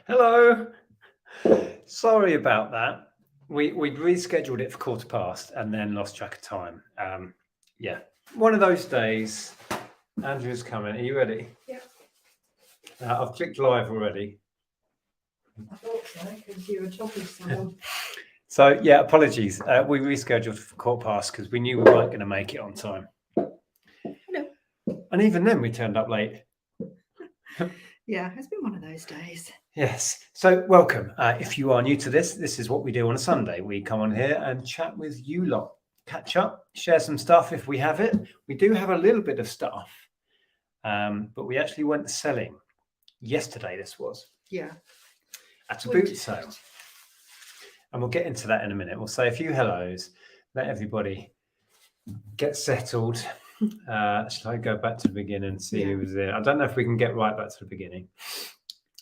Hello. Sorry about that. We'd rescheduled it for 1:15 and then lost track of time. Yeah, one of those days. Andrea's coming. Are you ready? Yeah. I've clicked live already. I thought so, because you were talking to someone. So yeah, apologies. We rescheduled for 1:15 because we knew we weren't going to make it on time. Hello. And even then, we turned up late. Yeah, it's been one of those days. Yes. So welcome. If you are new to this is what we do on a Sunday. We come on here and chat with you lot, catch up, share some stuff if we have it. We do have a little bit of stuff, but we actually went selling yesterday. This was at a boot sale, and we'll get into that in a minute. We'll say a few hellos, let everybody get settled. Shall I go back to the beginning and see who was there? I don't know if we can get right back to the beginning.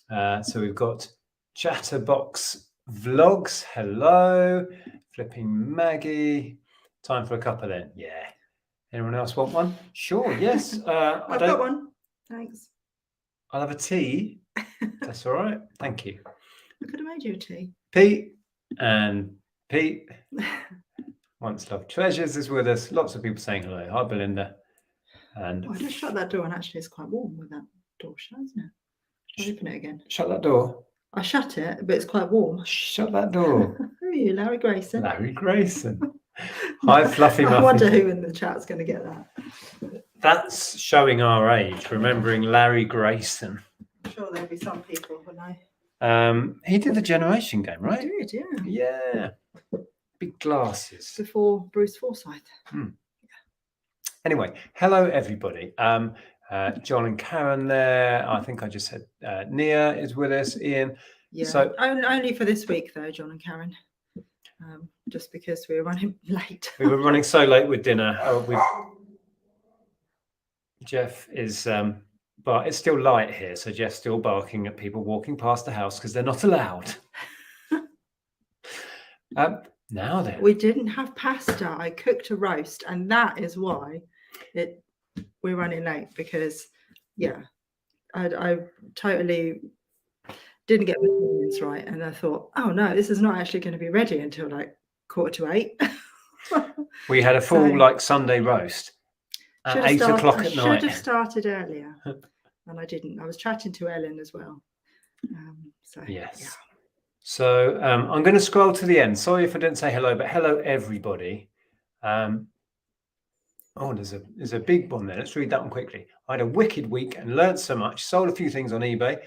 So we've got Chatterbox Vlogs. Hello. Flipping Maggie. Time for a cuppa then. Yeah. Anyone else want one? Sure. Yes. I've got one. Thanks. I'll have a tea. That's all right. Thank you. I could have made you a tea. Pete and Pete. Once Love Treasures is with us. Lots of people saying hello. Hi, Belinda. And I just shut that door, and actually it's quite warm with that door shut, isn't it? I'll open it again. Shut that door. I shut it, but it's quite warm. Shut that door. Who are you, Larry Grayson? Larry Grayson. Hi, Fluffy Muffy. I wonder who in the chat's going to get that. That's showing our age, remembering Larry Grayson. I'm sure there'll be some people who know. He did the Generation Game, right? He did, yeah. Yeah. Big glasses. Before Bruce Forsyth. Anyway, hello everybody. John and Karen there. I think I just said Nia is with us. Ian. Yeah. So only for this week though, John and Karen. Just because we were running late. We were running so late with dinner. Jeff is but it's still light here, so Jeff's still barking at people walking past the house because they're not allowed. Now then, we didn't have pasta. I cooked a roast, and that is why we're running late, because I totally didn't get my ingredients right, and I thought, oh no, this is not actually going to be ready until like 7:45. We had a full Sunday roast at 8 o'clock at night. Should have started earlier, and I didn't. I was chatting to Ellen as well. Yes. Yeah. So I'm going to scroll to the end. Sorry if I didn't say hello, but hello everybody. There's a big one there. Let's read that one quickly. I had a wicked week and learned so much. Sold a few things on eBay.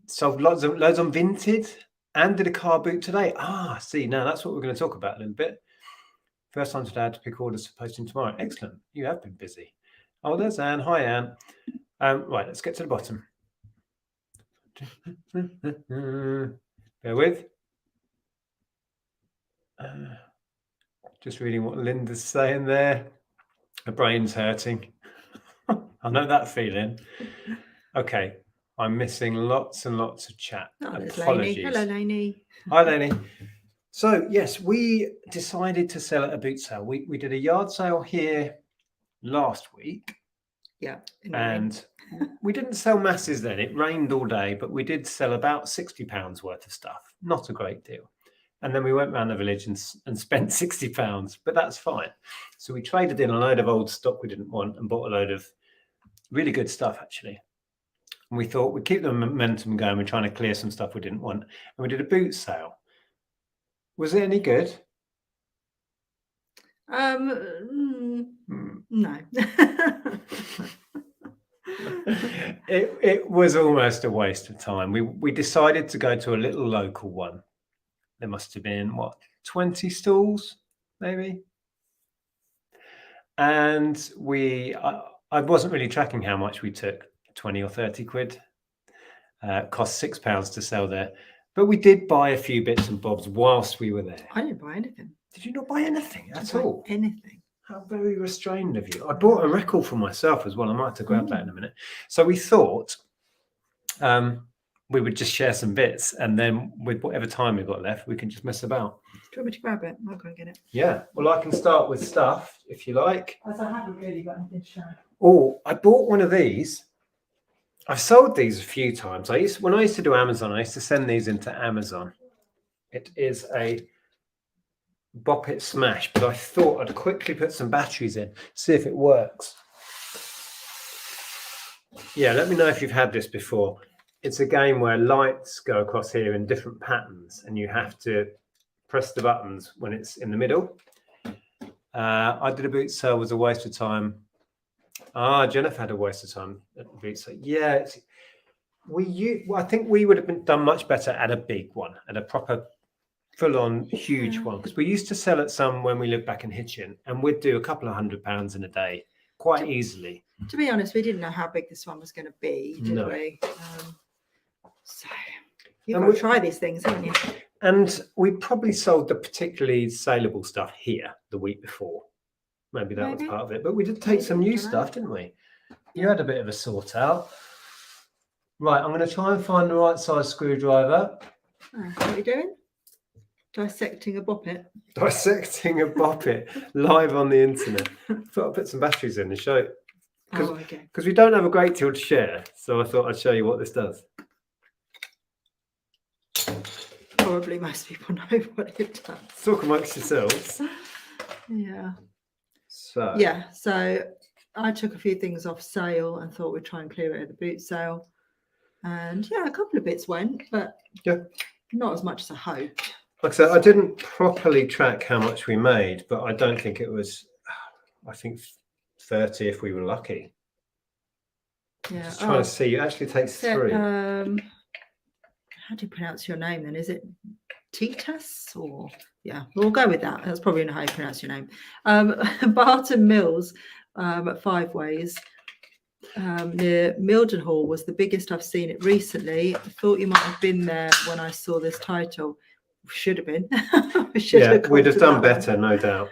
Sold loads on Vinted and did a car boot today. See, now that's what we're going to talk about a little bit. First time today I had to pick orders for posting tomorrow. Excellent. You have been busy. Oh, there's Anne. Hi, Anne. Right, let's get to the bottom. Bear with. Just reading what Linda's saying there. Her brain's hurting. I know that feeling. Okay, I'm missing lots and lots of chat. Apologies. Hello, Lainey. Hi, Lainey. So yes, we decided to sell at a boot sale. We did a yard sale here last week. Yeah. And we didn't sell masses then. It rained all day, but we did sell about £60 worth of stuff. Not a great deal. And then we went around the village and spent £60, but that's fine. So we traded in a load of old stock we didn't want and bought a load of really good stuff, actually. And we thought we'd keep the momentum going. We're trying to clear some stuff we didn't want. And we did a boot sale. Was it any good? No. It was almost a waste of time. We decided to go to a little local one. There must have been 20 stalls, maybe. And I wasn't really tracking how much we took, 20 or 30 quid. Cost £6 to sell there. But we did buy a few bits and bobs whilst we were there. I didn't buy anything. Did you not buy anything at all? Anything. How very restrained of you. I bought a record for myself as well. I might have to grab that in a minute. So we thought we would just share some bits, and then with whatever time we've got left, we can just mess about. Do you want me to grab it? I'll go and get it. Yeah. Well, I can start with stuff, if you like. As I haven't really got anything to show. Oh, I bought one of these. I've sold these a few times. When I used to do Amazon, I used to send these into Amazon. It is a Bop It Smash, but I thought I'd quickly put some batteries in, see if it works. Yeah, let me know if you've had this before. It's a game where lights go across here in different patterns, and you have to press the buttons when it's in the middle. I did a boot sale, was a waste of time. Jennifer had a waste of time at the boot sale. Yeah, I think we would have done much better at a big one, at a proper full-on huge one, because we used to sell at some when we lived back in Hitchin, and we'd do a couple of £100 in a day quite easily. To be honest, we didn't know how big this one was going to be, did we? So you've got to try these things, haven't you? And we probably sold the particularly saleable stuff here the week before. Maybe that was part of it. But we did take some new stuff, didn't we? You had a bit of a sort out. Right, I'm going to try and find the right size screwdriver. What are you doing? Dissecting a Bop It. Dissecting a Bop It live on the internet. Thought I'd put some batteries in and show it. Because we don't have a great deal to share. So I thought I'd show you what this does. Probably most people know what it does. Talk amongst yourselves. Yeah. So I took a few things off sale and thought we'd try and clear it at the boot sale. And yeah, a couple of bits went, but not as much as I hoped. Like I said, I didn't properly track how much we made, but I don't think it was, I think 30 if we were lucky. Yeah. Just trying to see. It actually takes 3. How do you pronounce your name then? Is it Titas or we'll go with that. That's probably not how you pronounce your name. Barton Mills at 5 Ways near Mildenhall was the biggest I've seen it recently. I thought you might have been there when I saw this title. Should have been. We'd have done better, no doubt.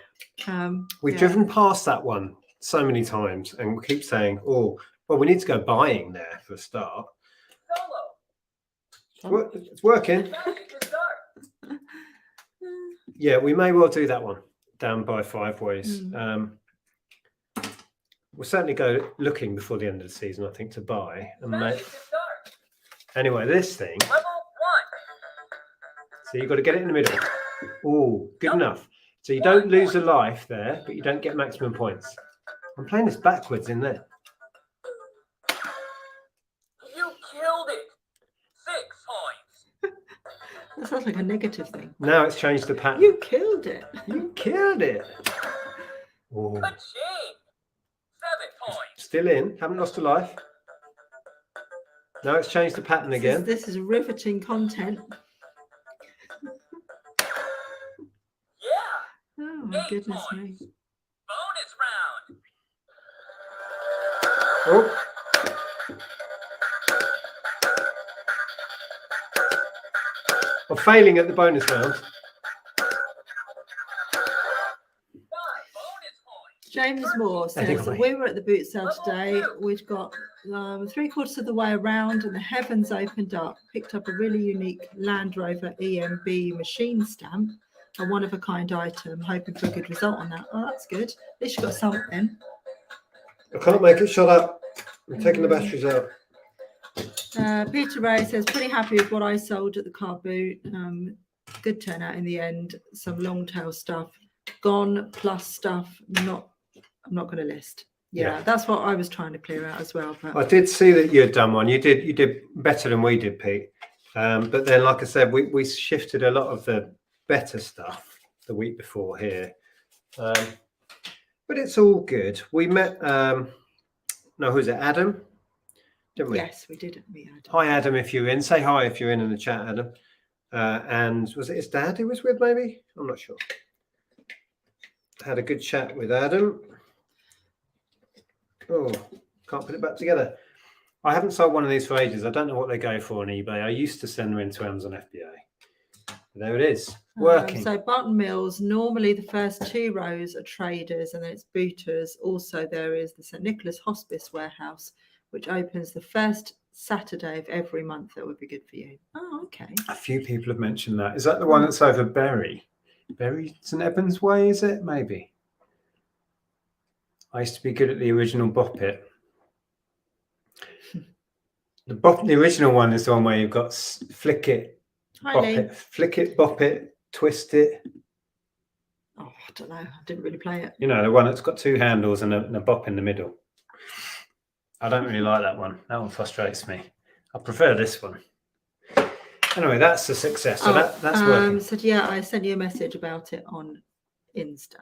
We've driven past that one so many times and we keep saying, oh, well, we need to go buying there for a start. It's working. Yeah, we may well do that one down by 5 Ways. We'll certainly go looking before the end of the season, I think, to buy. Anyway, this thing. So you've got to get it in the middle. Oh, good enough. So you don't lose a life there, but you don't get maximum points. I'm playing this backwards in there. You killed it. 6 points. That sounds like a negative thing. Now it's changed the pattern. You killed it. You killed it. Good job. 7 points. Still in. Haven't lost a life. Now it's changed the pattern again. This is riveting content. Oh my goodness me. Bonus round. Oh. I'm failing at the bonus round. 5 bonus points. James Moore says Anyway. we were at the boot sale today. We've got 3/4 of the way around and the heavens opened up. Picked up a really unique Land Rover EMB machine stamp, a one-of-a-kind item. Hoping for a good result on that. Oh, that's good. At least you got something. I can't make it shut up. I'm taking the batteries out. Peter Ray says pretty happy with what I sold at the car boot. Good turnout in the end. Some long tail stuff gone, plus stuff I'm not going to list. Yeah, that's what I was trying to clear out as well. But I did see that you had done one. You did better than we did, Pete. But then, like I said, we shifted a lot of the better stuff the week before here. But it's all good. We met who's it? Adam? Didn't we? Yes, we did. Hi, Adam, if you're in. Say hi if you're in the chat, Adam. And was it his dad he was with, maybe? I'm not sure. Had a good chat with Adam. Oh, can't put it back together. I haven't sold one of these for ages. I don't know what they go for on eBay. I used to send them into Amazon FBA. There it is, working. So Barton Mills, normally the first 2 rows are traders and then it's booters. Also, there is the St Nicholas Hospice Warehouse, which opens the first Saturday of every month. That would be good for you. Oh, okay. A few people have mentioned that. Is that the one that's over Bury St Edmunds Way, is it? Maybe. I used to be good at the original Bop It. The original one is the one where you've got flick it, Hi, bop Lee. it, flick it, bop it, twist it. Oh, I don't know. I didn't really play it. You know, the one that's got two handles and a bop in the middle. I don't really like that one. That one frustrates me. I prefer this one. Anyway, that's a success. So that's working. So yeah, I sent you a message about it on Insta.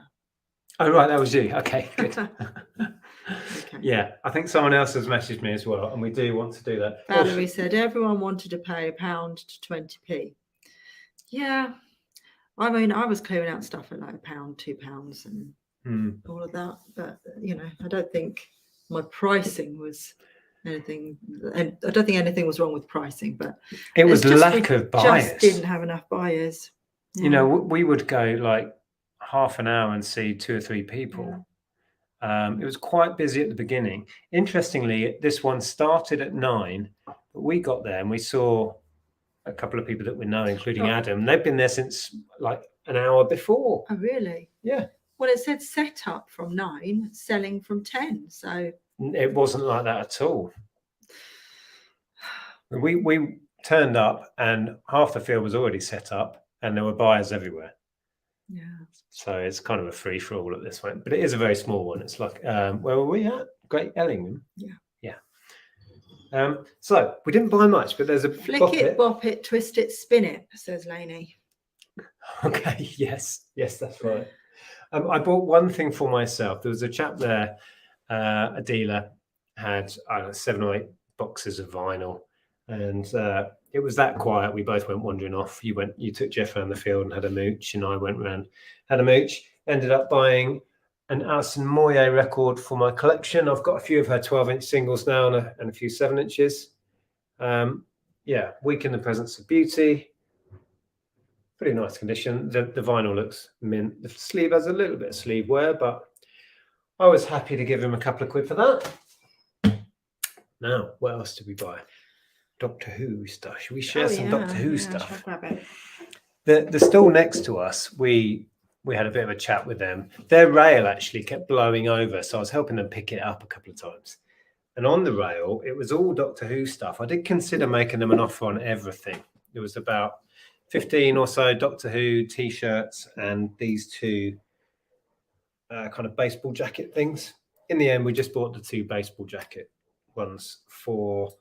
Oh, right, that was you. Okay, good. Okay. Yeah, I think someone else has messaged me as well, and we do want to do that. Valerie said everyone wanted to pay £1 to 20p. Yeah, I mean, I was clearing out stuff at like £1, £2, and all of that. But you know, I don't think my pricing was anything, and I don't think anything was wrong with pricing, but it was it's just lack we of buyers. Just didn't have enough buyers. You know, we would go like half an hour and see 2 or 3 people. It was quite busy at the beginning. Interestingly, this one started at 9, but we got there and we saw a couple of people that we know, including Adam. They've been there since like an hour before. Oh, really? Yeah. Well, it said set up from 9, selling from 10. So it wasn't like that at all. We turned up and half the field was already set up and there were buyers everywhere. Yeah. So it's kind of a free for all at this point, but it is a very small one. It's like, where were we at? Great Ellingham. Yeah. Yeah. So we didn't buy much, but there's a flick it, bop it, twist it, spin it, says Lainey. Okay. Yes, that's right. I bought one thing for myself. There was a chap there, a dealer had 7 or 8 boxes of vinyl, and it was that quiet. We both went wandering off. You took Jeff around the field and had a mooch, and I went around, had a mooch. Ended up buying an Alison Moyet record for my collection. I've got a few of her 12-inch singles now and a few 7-inches. Week in the Presence of Beauty. Pretty nice condition. The vinyl looks mint. The sleeve has a little bit of sleeve wear, but I was happy to give him a couple of quid for that. Now, what else did we buy? Doctor Who stuff. Should we share some Doctor Who stuff? The stall next to us, we had a bit of a chat with them. Their rail actually kept blowing over, so I was helping them pick it up a couple of times. And on the rail, it was all Doctor Who stuff. I did consider making them an offer on everything. It was about 15 or so Doctor Who t-shirts and these 2 kind of baseball jacket things. In the end, we just bought the 2 baseball jacket ones for,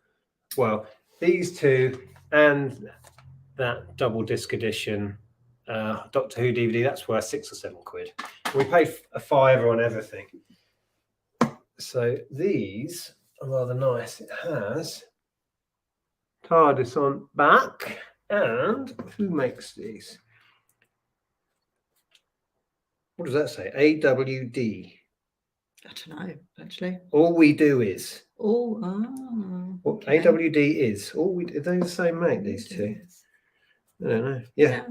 well, these 2 and that double disc edition Doctor Who DVD. That's worth 6 or 7 quid. We paid a £5 on everything. So these are rather nice. It has TARDIS on back. And who makes these? What does that say? AWD. I don't know, actually. All we do is. Okay. AWD is. All we do. Are they the same mate, these 2? I don't know. Yeah.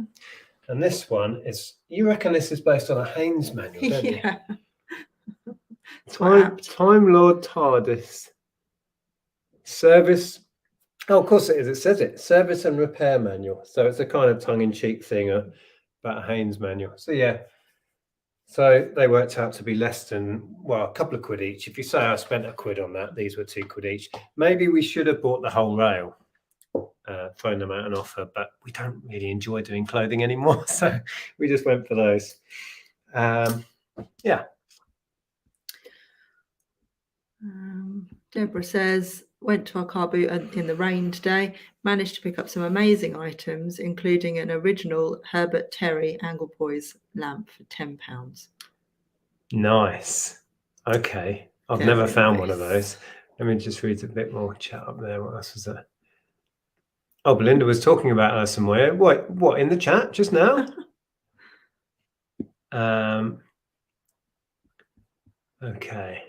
And this one is, you reckon this is based on a Haynes manual, don't you? Yeah. Time Lord TARDIS. Service. Oh, of course it is. It says it. Service and repair manual. So it's a kind of tongue-in-cheek thing about a Haynes manual. So yeah. So they worked out to be less than, well, a couple of quid each. If you say I spent a quid on that, these were 2 quid each. Maybe we should have bought the whole rail, thrown them out an offer, but we don't really enjoy doing clothing anymore. So we just went for those. Yeah. Deborah says, went to our car boot in the rain today, managed to pick up some amazing items, including an original Herbert Terry Anglepoise lamp for £10. Nice. Okay. I've never found one of those. Let me just read a bit more chat up there. What else was there? Oh, Belinda was talking about her somewhere. What in the chat just now? Okay.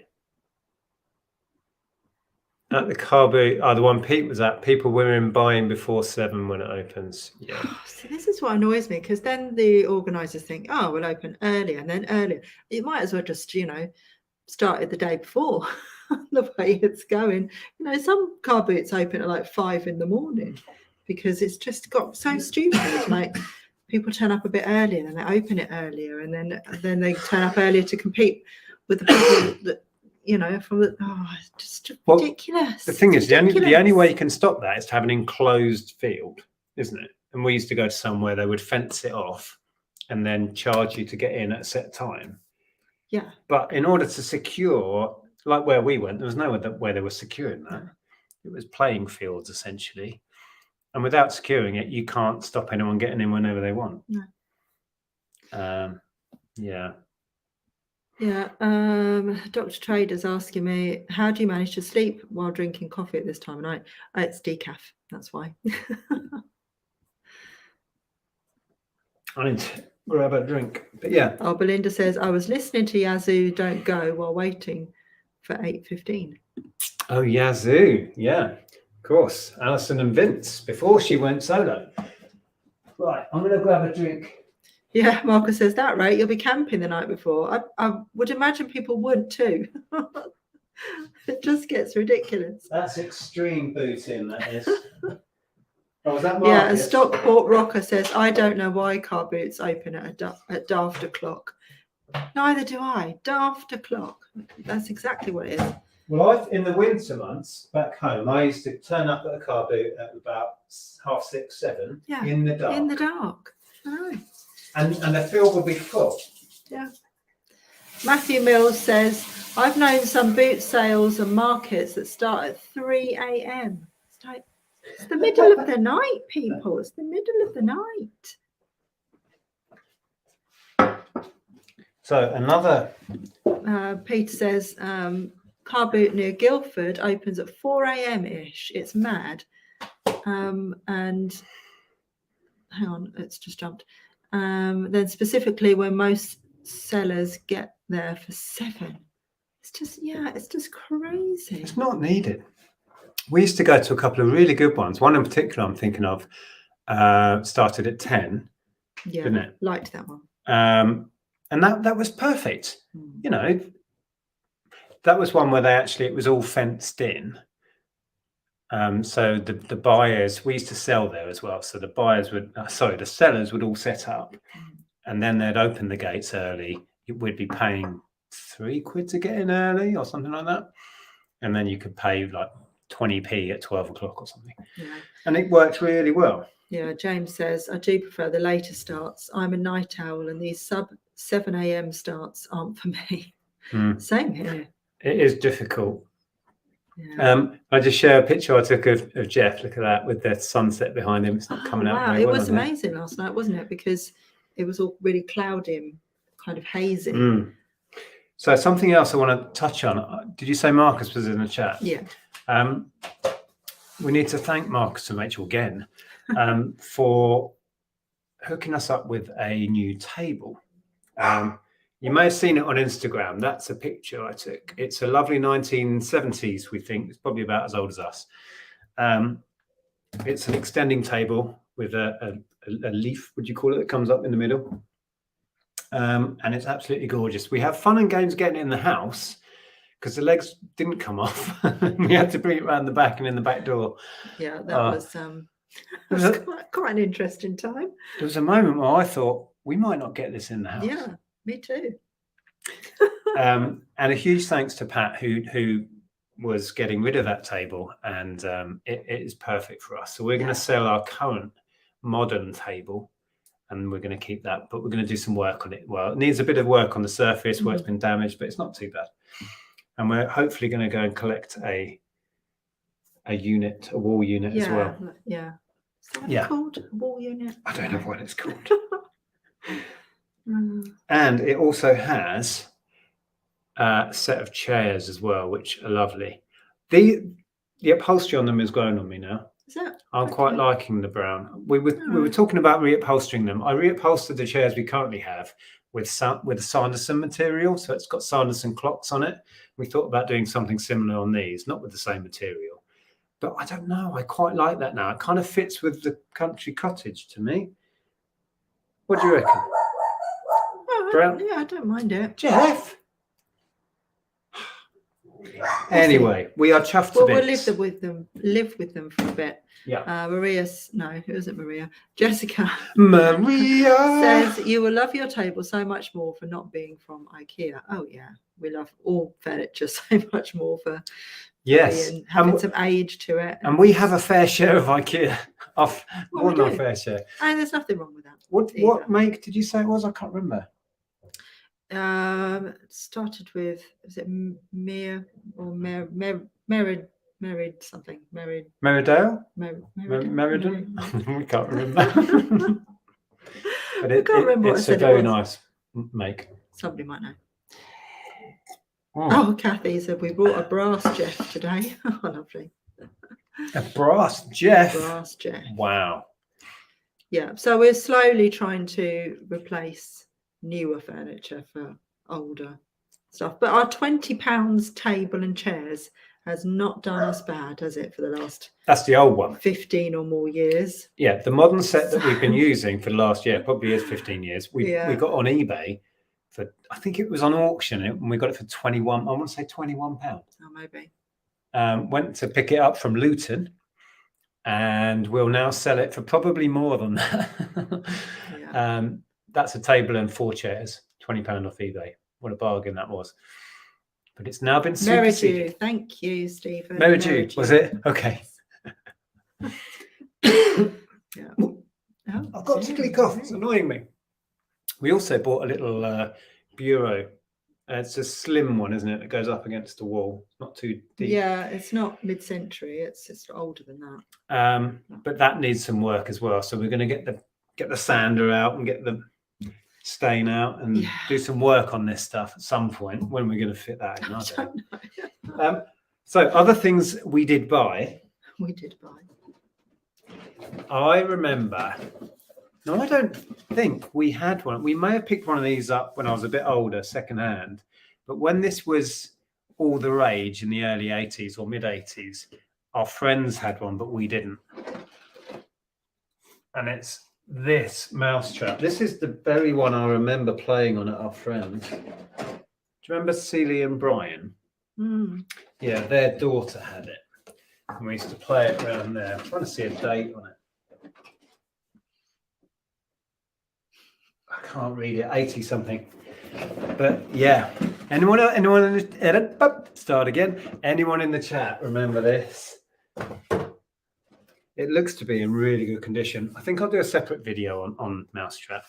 At the car boot, the one Pete was at, people were in buying before 7 when it opens. Yeah. So this is what annoys me, because then the organisers think, oh, we'll open earlier and then earlier. You might as well just, started the day before. The way it's going. Some car boots open at like 5 in the morning because it's just got so stupid. Like people turn up a bit earlier and they open it earlier, and then they turn up earlier to compete with the people that you know, from the it's just Well, ridiculous. The thing It's is, the only way ridiculous. you can stop that is to have an enclosed field, isn't it? And we used to go to somewhere they would fence it off and then charge you to get in at a set time. Yeah. But in order to secure, like where we went, there was nowhere where they were securing that. No. It was playing fields essentially. And without securing it, you can't stop anyone getting in whenever they want. No. Yeah. Yeah. Dr. Trader's asking me, how do you manage to sleep while drinking coffee at this time of night? It's decaf. That's why. I need to grab a drink. But yeah. Oh, Belinda says, I was listening to Yazoo Don't Go while waiting for 8:15. Oh, Yazoo. Yeah, of course. Alison and Vince before she went solo. Right, I'm going to grab a drink. Yeah, Marcus says that, right? You'll be camping the night before. I would imagine people would too. It just gets ridiculous. That's extreme booting, that is. Oh, was that Marcus? Yeah, and Stockport Rocker says, I don't know why car boots open at daft o'clock. Neither do I. Daft o'clock. That's exactly what it is. Well, in the winter months back home, I used to turn up at a car boot at about 6:30, 7 Yeah, in the dark. In the dark. I know. And the field would be full. Yeah. Matthew Mills says, I've known some boot sales and markets that start at 3 a.m. It's the middle of the night, people. It's the middle of the night. So another. Peter says, car boot near Guildford opens at 4 a.m. ish. It's mad. And hang on, it's just jumped. Then specifically when most sellers get there for 7. It's just crazy. It's not needed. We used to go to a couple of really good ones. One in particular I'm thinking of started at 10. Yeah, didn't it? Liked that one. And that was perfect. You know, that was one where it was all fenced in. So the buyers, we used to sell there as well. So the sellers would all set up, and then they'd open the gates early. We'd be paying £3 to get in early or something like that. And then you could pay like 20p at 12 o'clock or something. Yeah. And it worked really well. Yeah, James says, I do prefer the later starts. I'm a night owl and these sub 7 a.m. starts aren't for me. Same here. It is difficult. Yeah. I just share a picture I took of Jeff. Look at that with the sunset behind him. It's not coming out. Wow, very it well was on here. amazing last night, wasn't it? Because it was all really cloudy and kind of hazy. So something else I want to touch on. Did you say Marcus was in the chat? Yeah. We need to thank Marcus and Rachel again for hooking us up with a new table. You may have seen it on Instagram. That's a picture I took. It's a lovely 1970s, we think. It's probably about as old as us. It's an extending table with a leaf, would you call it, that comes up in the middle. And it's absolutely gorgeous. We have fun and games getting it in the house because the legs didn't come off. We had to bring it around the back and in the back door. Yeah, that was quite an interesting time. There was a moment where I thought we might not get this in the house. Yeah, me too. And a huge thanks to Pat who was getting rid of that table, and it is perfect for us. So we're going to sell our current modern table, and we're going to keep that, but we're going to do some work on it. Well, it needs a bit of work on the surface where it's been damaged, but it's not too bad. And we're hopefully going to go and collect a wall unit as well. Yeah. Is that what it's called? A wall unit? I don't know what it's called. And it also has a set of chairs as well, which are lovely. The upholstery on them is growing on me now. Is that? I'm quite liking the brown. We were talking about reupholstering them. I reupholstered the chairs we currently have with a Sanderson material, so it's got Sanderson clocks on it. We thought about doing something similar on these, not with the same material. But I don't know. I quite like that now. It kind of fits with the country cottage to me. What do you reckon? Brown? Yeah, I don't mind it. Jeff. Anyway, we are chuffed Well, to we'll bits. live with them for a bit. Yeah. No, it wasn't Maria. Jessica Maria says you will love your table so much more for not being from IKEA. Oh yeah, we love all furniture so much more for Yes, having some age to it. and we have a fair share of IKEA. Off Well, more we than our do. fair share. And there's nothing wrong with that. What either. make did you say it was? I can't remember. It started with, is it Mir or married something? Meridale? Meriden? Meriden? We can't remember. But I can't remember what I it's a said it very was. nice make. Somebody might know. Oh, Oh, Kathy said we brought a brass Jeff today. Oh, lovely. a brass Jeff. Brass Jeff. Wow. Yeah. So we're slowly trying to replace newer furniture for older stuff. But our £20 table and chairs has not done us bad, has it, for the last That's the old one. 15 or more years? Yeah, the modern set that we've been using for the last year, probably is 15 years. We Yeah. got on eBay for, I think it was on auction, and we got it for 21. I want to say £21. Oh, maybe. Went to pick it up from Luton, and we'll now sell it for probably more than that. Yeah. That's a table and 4 chairs, £20 off eBay. What a bargain that was. But it's now been superseded. Meridew. Thank you, Stephen. Meridew, was it? Okay. Yeah. Oh, I've got a tickly cough. It's annoying me. We also bought a little bureau. It's a slim one, isn't it? It goes up against the wall. Not too deep. Yeah, it's not mid-century. It's older than that. But that needs some work as well. So we're going to get the sander out and get the stain out and do some work on this stuff at some point. When we're going to fit that in, I don't know. So other things we did buy. We did buy. I remember. No, I don't think we had one. We may have picked one of these up when I was a bit older, secondhand. But when this was all the rage in the early 80s or mid 80s, our friends had one, but we didn't. And it's this mousetrap. This is the very one I remember playing on at our friends. Do you remember Celia and Brian? Mm. Yeah, their daughter had it. And we used to play it around there. I'm trying to see a date on it. I can't read it, 80 something. But yeah, anyone in the start again? Anyone in the chat remember this? It looks to be in really good condition. I think I'll do a separate video on Mousetrap.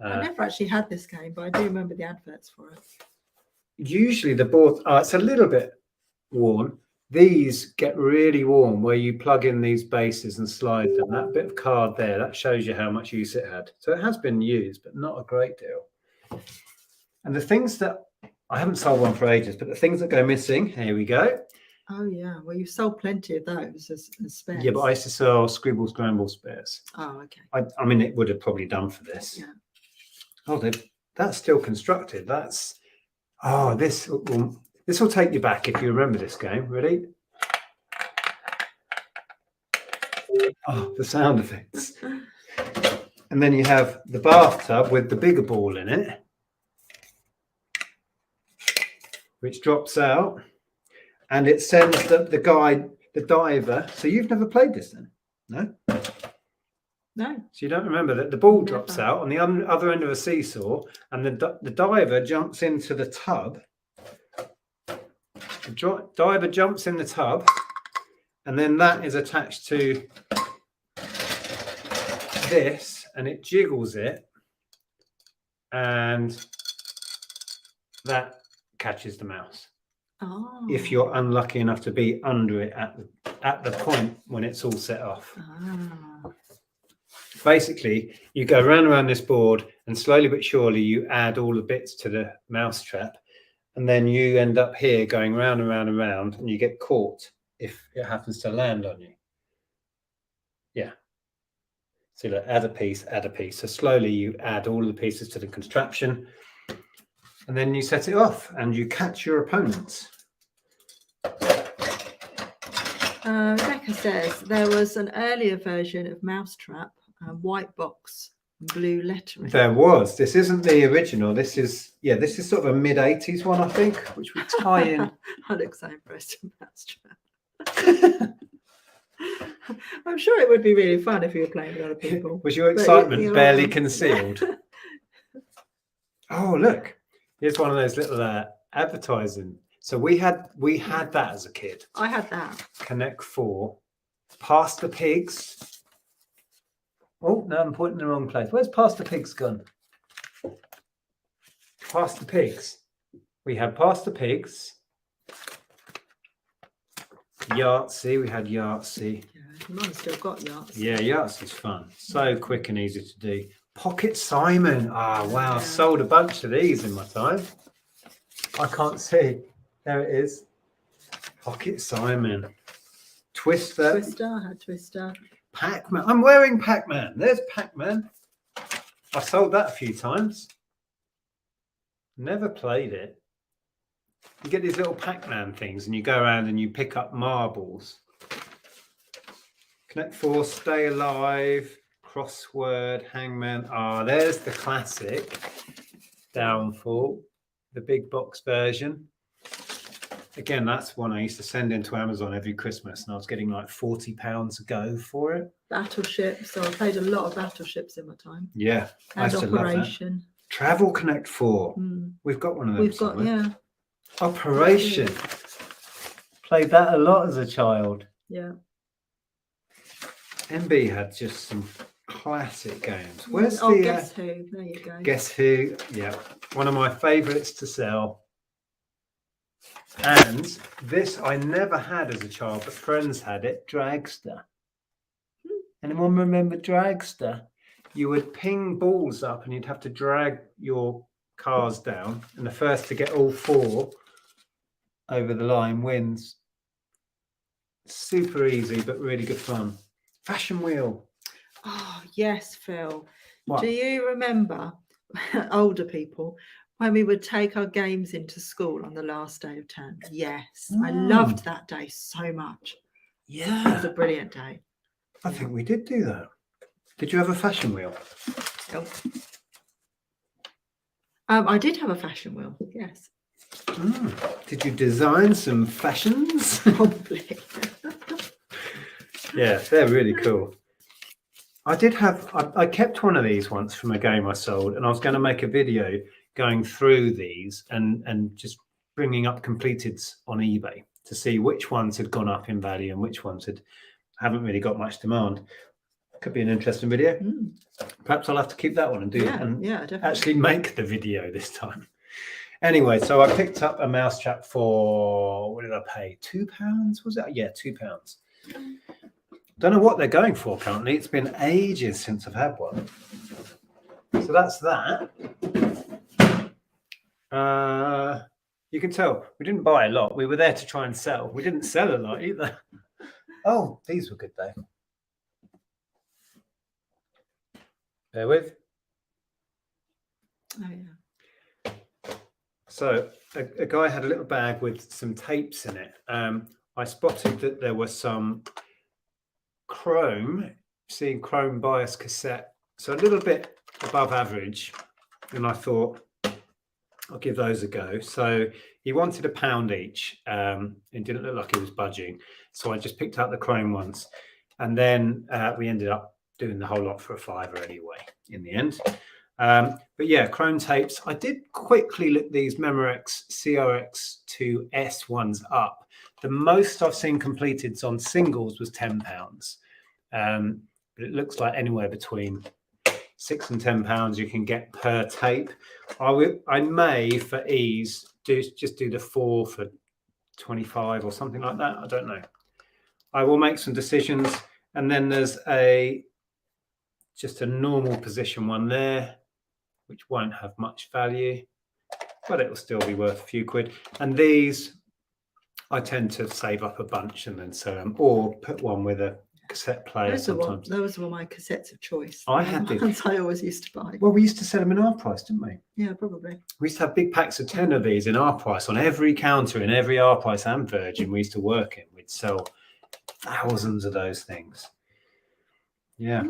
I never actually had this game, but I do remember the adverts for it. Usually the board, it's a little bit worn. These get really warm where you plug in these bases and slide them. That bit of card there, that shows you how much use it had. So it has been used, but not a great deal. And the things that, I haven't sold one for ages, but the things that go missing, here we go. Oh yeah, well you've sold plenty of those as spares. Yeah, but I used to sell Scribble Scramble spares. Oh, okay. I mean, it would have probably done for this. Yeah. Oh, that's still constructed. That's, oh, this will take you back if you remember this game. Ready? Oh, the sound effects. And then you have the bathtub with the bigger ball in it, which drops out, and it sends the guy, the diver. So you've never played this then? No? No. So you don't remember that the ball Never. drops out on the other end of a seesaw, and the diver jumps into the tub. The diver jumps in the tub, and then that is attached to this, and it jiggles it, and that catches the mouse. Oh. If you're unlucky enough to be under it at the point when it's all set off. Ah. Basically, you go round and around this board, and slowly but surely you add all the bits to the mouse trap, and then you end up here going round and round and round, and you get caught if it happens to land on you. Yeah. So look, add a piece. So slowly you add all the pieces to the contraption, and then you set it off, and you catch your opponents. Rebecca says there was an earlier version of Mousetrap, white box blue lettering. There was. This isn't the original. This is sort of a mid-80s one, I think, which we tie in. I look so impressed with that. I'm sure it would be really fun if you were playing with other people. Was your But excitement you're barely on. concealed? Oh, look. Here's one of those little advertising. So we had that as a kid. I had that. Connect 4. Past the Pigs. Oh, no, I'm pointing in the wrong place. Where's Past the Pigs gone? Past the Pigs. We had Past the Pigs. Yahtzee. We had Yahtzee. Yeah, mine still got Yahtzee. Yeah, Yahtzee's fun. So quick and easy to do. Pocket Simon. Ah, wow. I sold a bunch of these in my time. I can't see. There it is. Pocket Simon. Twister. Twister. I had Twister. Pac-Man. I'm wearing Pac-Man. There's Pac-Man. I sold that a few times. Never played it. You get these little Pac-Man things and you go around and you pick up marbles. Connect 4, Stay Alive, Crossword, Hangman. Ah, there's the classic Downfall, the big box version. Again, that's one I used to send into Amazon every Christmas, and I was getting like £40 a go for it. Battleships. So I played a lot of battleships in my time. Yeah, I And used to love that. Operation. Travel Connect 4. Mm. We've got one of them. We've got, somewhere. yeah. Operation. Played that a lot as a child. Yeah. MB had just some classic games. Where's Oh, the Guess Who? There you go. Guess Who? Yeah, one of my favourites to sell. And this I never had as a child, but friends had it. Dragster. Anyone remember Dragster? You would ping balls up, and you'd have to drag your cars down, and the first to get all 4 over the line wins. Super easy, but really good fun. Fashion Wheel. Oh, yes, Phil. What? Do you remember, older people, when we would take our games into school on the last day of term? Yes, I loved that day so much. It was a Yeah, brilliant day. I think we did do that. Did you have a fashion wheel? I did have a fashion wheel, yes. Did you design some fashions? Probably. Yeah, they're really cool. I kept one of these once from a game I sold, and I was going to make a video going through these and just bringing up completeds on eBay to see which ones had gone up in value and which ones haven't really got much demand. Could be an interesting video. Perhaps I'll have to keep that one and do definitely. actually make the video this time. Anyway, so I picked up a mousetrap for, what did I pay? £2, was it? Yeah, £2. Don't know what they're going for currently. It's been ages since I've had one. So that's that. You can tell we didn't buy a lot. We were there to try and sell. We didn't sell a lot either. Oh, these were good though. Bear with. Oh, yeah. So a guy had a little bag with some tapes in it. I spotted that there was some chrome bias cassette, so a little bit above average, and I thought I'll give those a go. So he wanted £1 each. It didn't look like it was budging, so I just picked out the chrome ones, and then we ended up doing the whole lot for £5 anyway in the end. But yeah, chrome tapes. I did quickly look these Memorex CRX2S ones up. The most I've seen completeds on singles was £10. But it looks like anywhere between £6 and £10 you can get per tape. I may, for ease, just do the 4 for 25 or something like that. I don't know. I will make some decisions, and then there's just a normal position one there, which won't have much value, but it will still be worth a few quid. And these, I tend to save up a bunch and then sell them, or put one with a cassette player sometimes. Those were my cassettes of choice. I had these. Ones I always used to buy. Well, we used to sell them in our price, didn't we? Yeah, probably. We used to have big packs of 10 of these in our price on every counter in every our price and Virgin we used to work in. We'd sell thousands of those things. Yeah.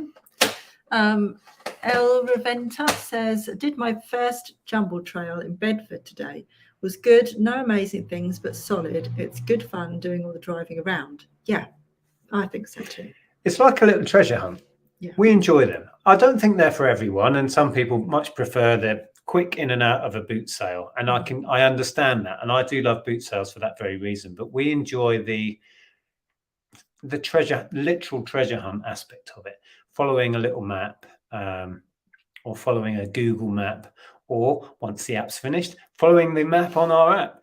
El Reventa says, did my first jumble trail in Bedford today. Was good, no amazing things, but solid. It's good fun doing all the driving around. Yeah, I think so too. It's like a little treasure hunt. Yeah. We enjoy them. I don't think they're for everyone, and some people much prefer the quick in and out of a boot sale. And I understand that, and I do love boot sales for that very reason. But we enjoy the literal treasure hunt aspect of it, following a little map, or following a Google map, or once the app's finished, following the map on our app.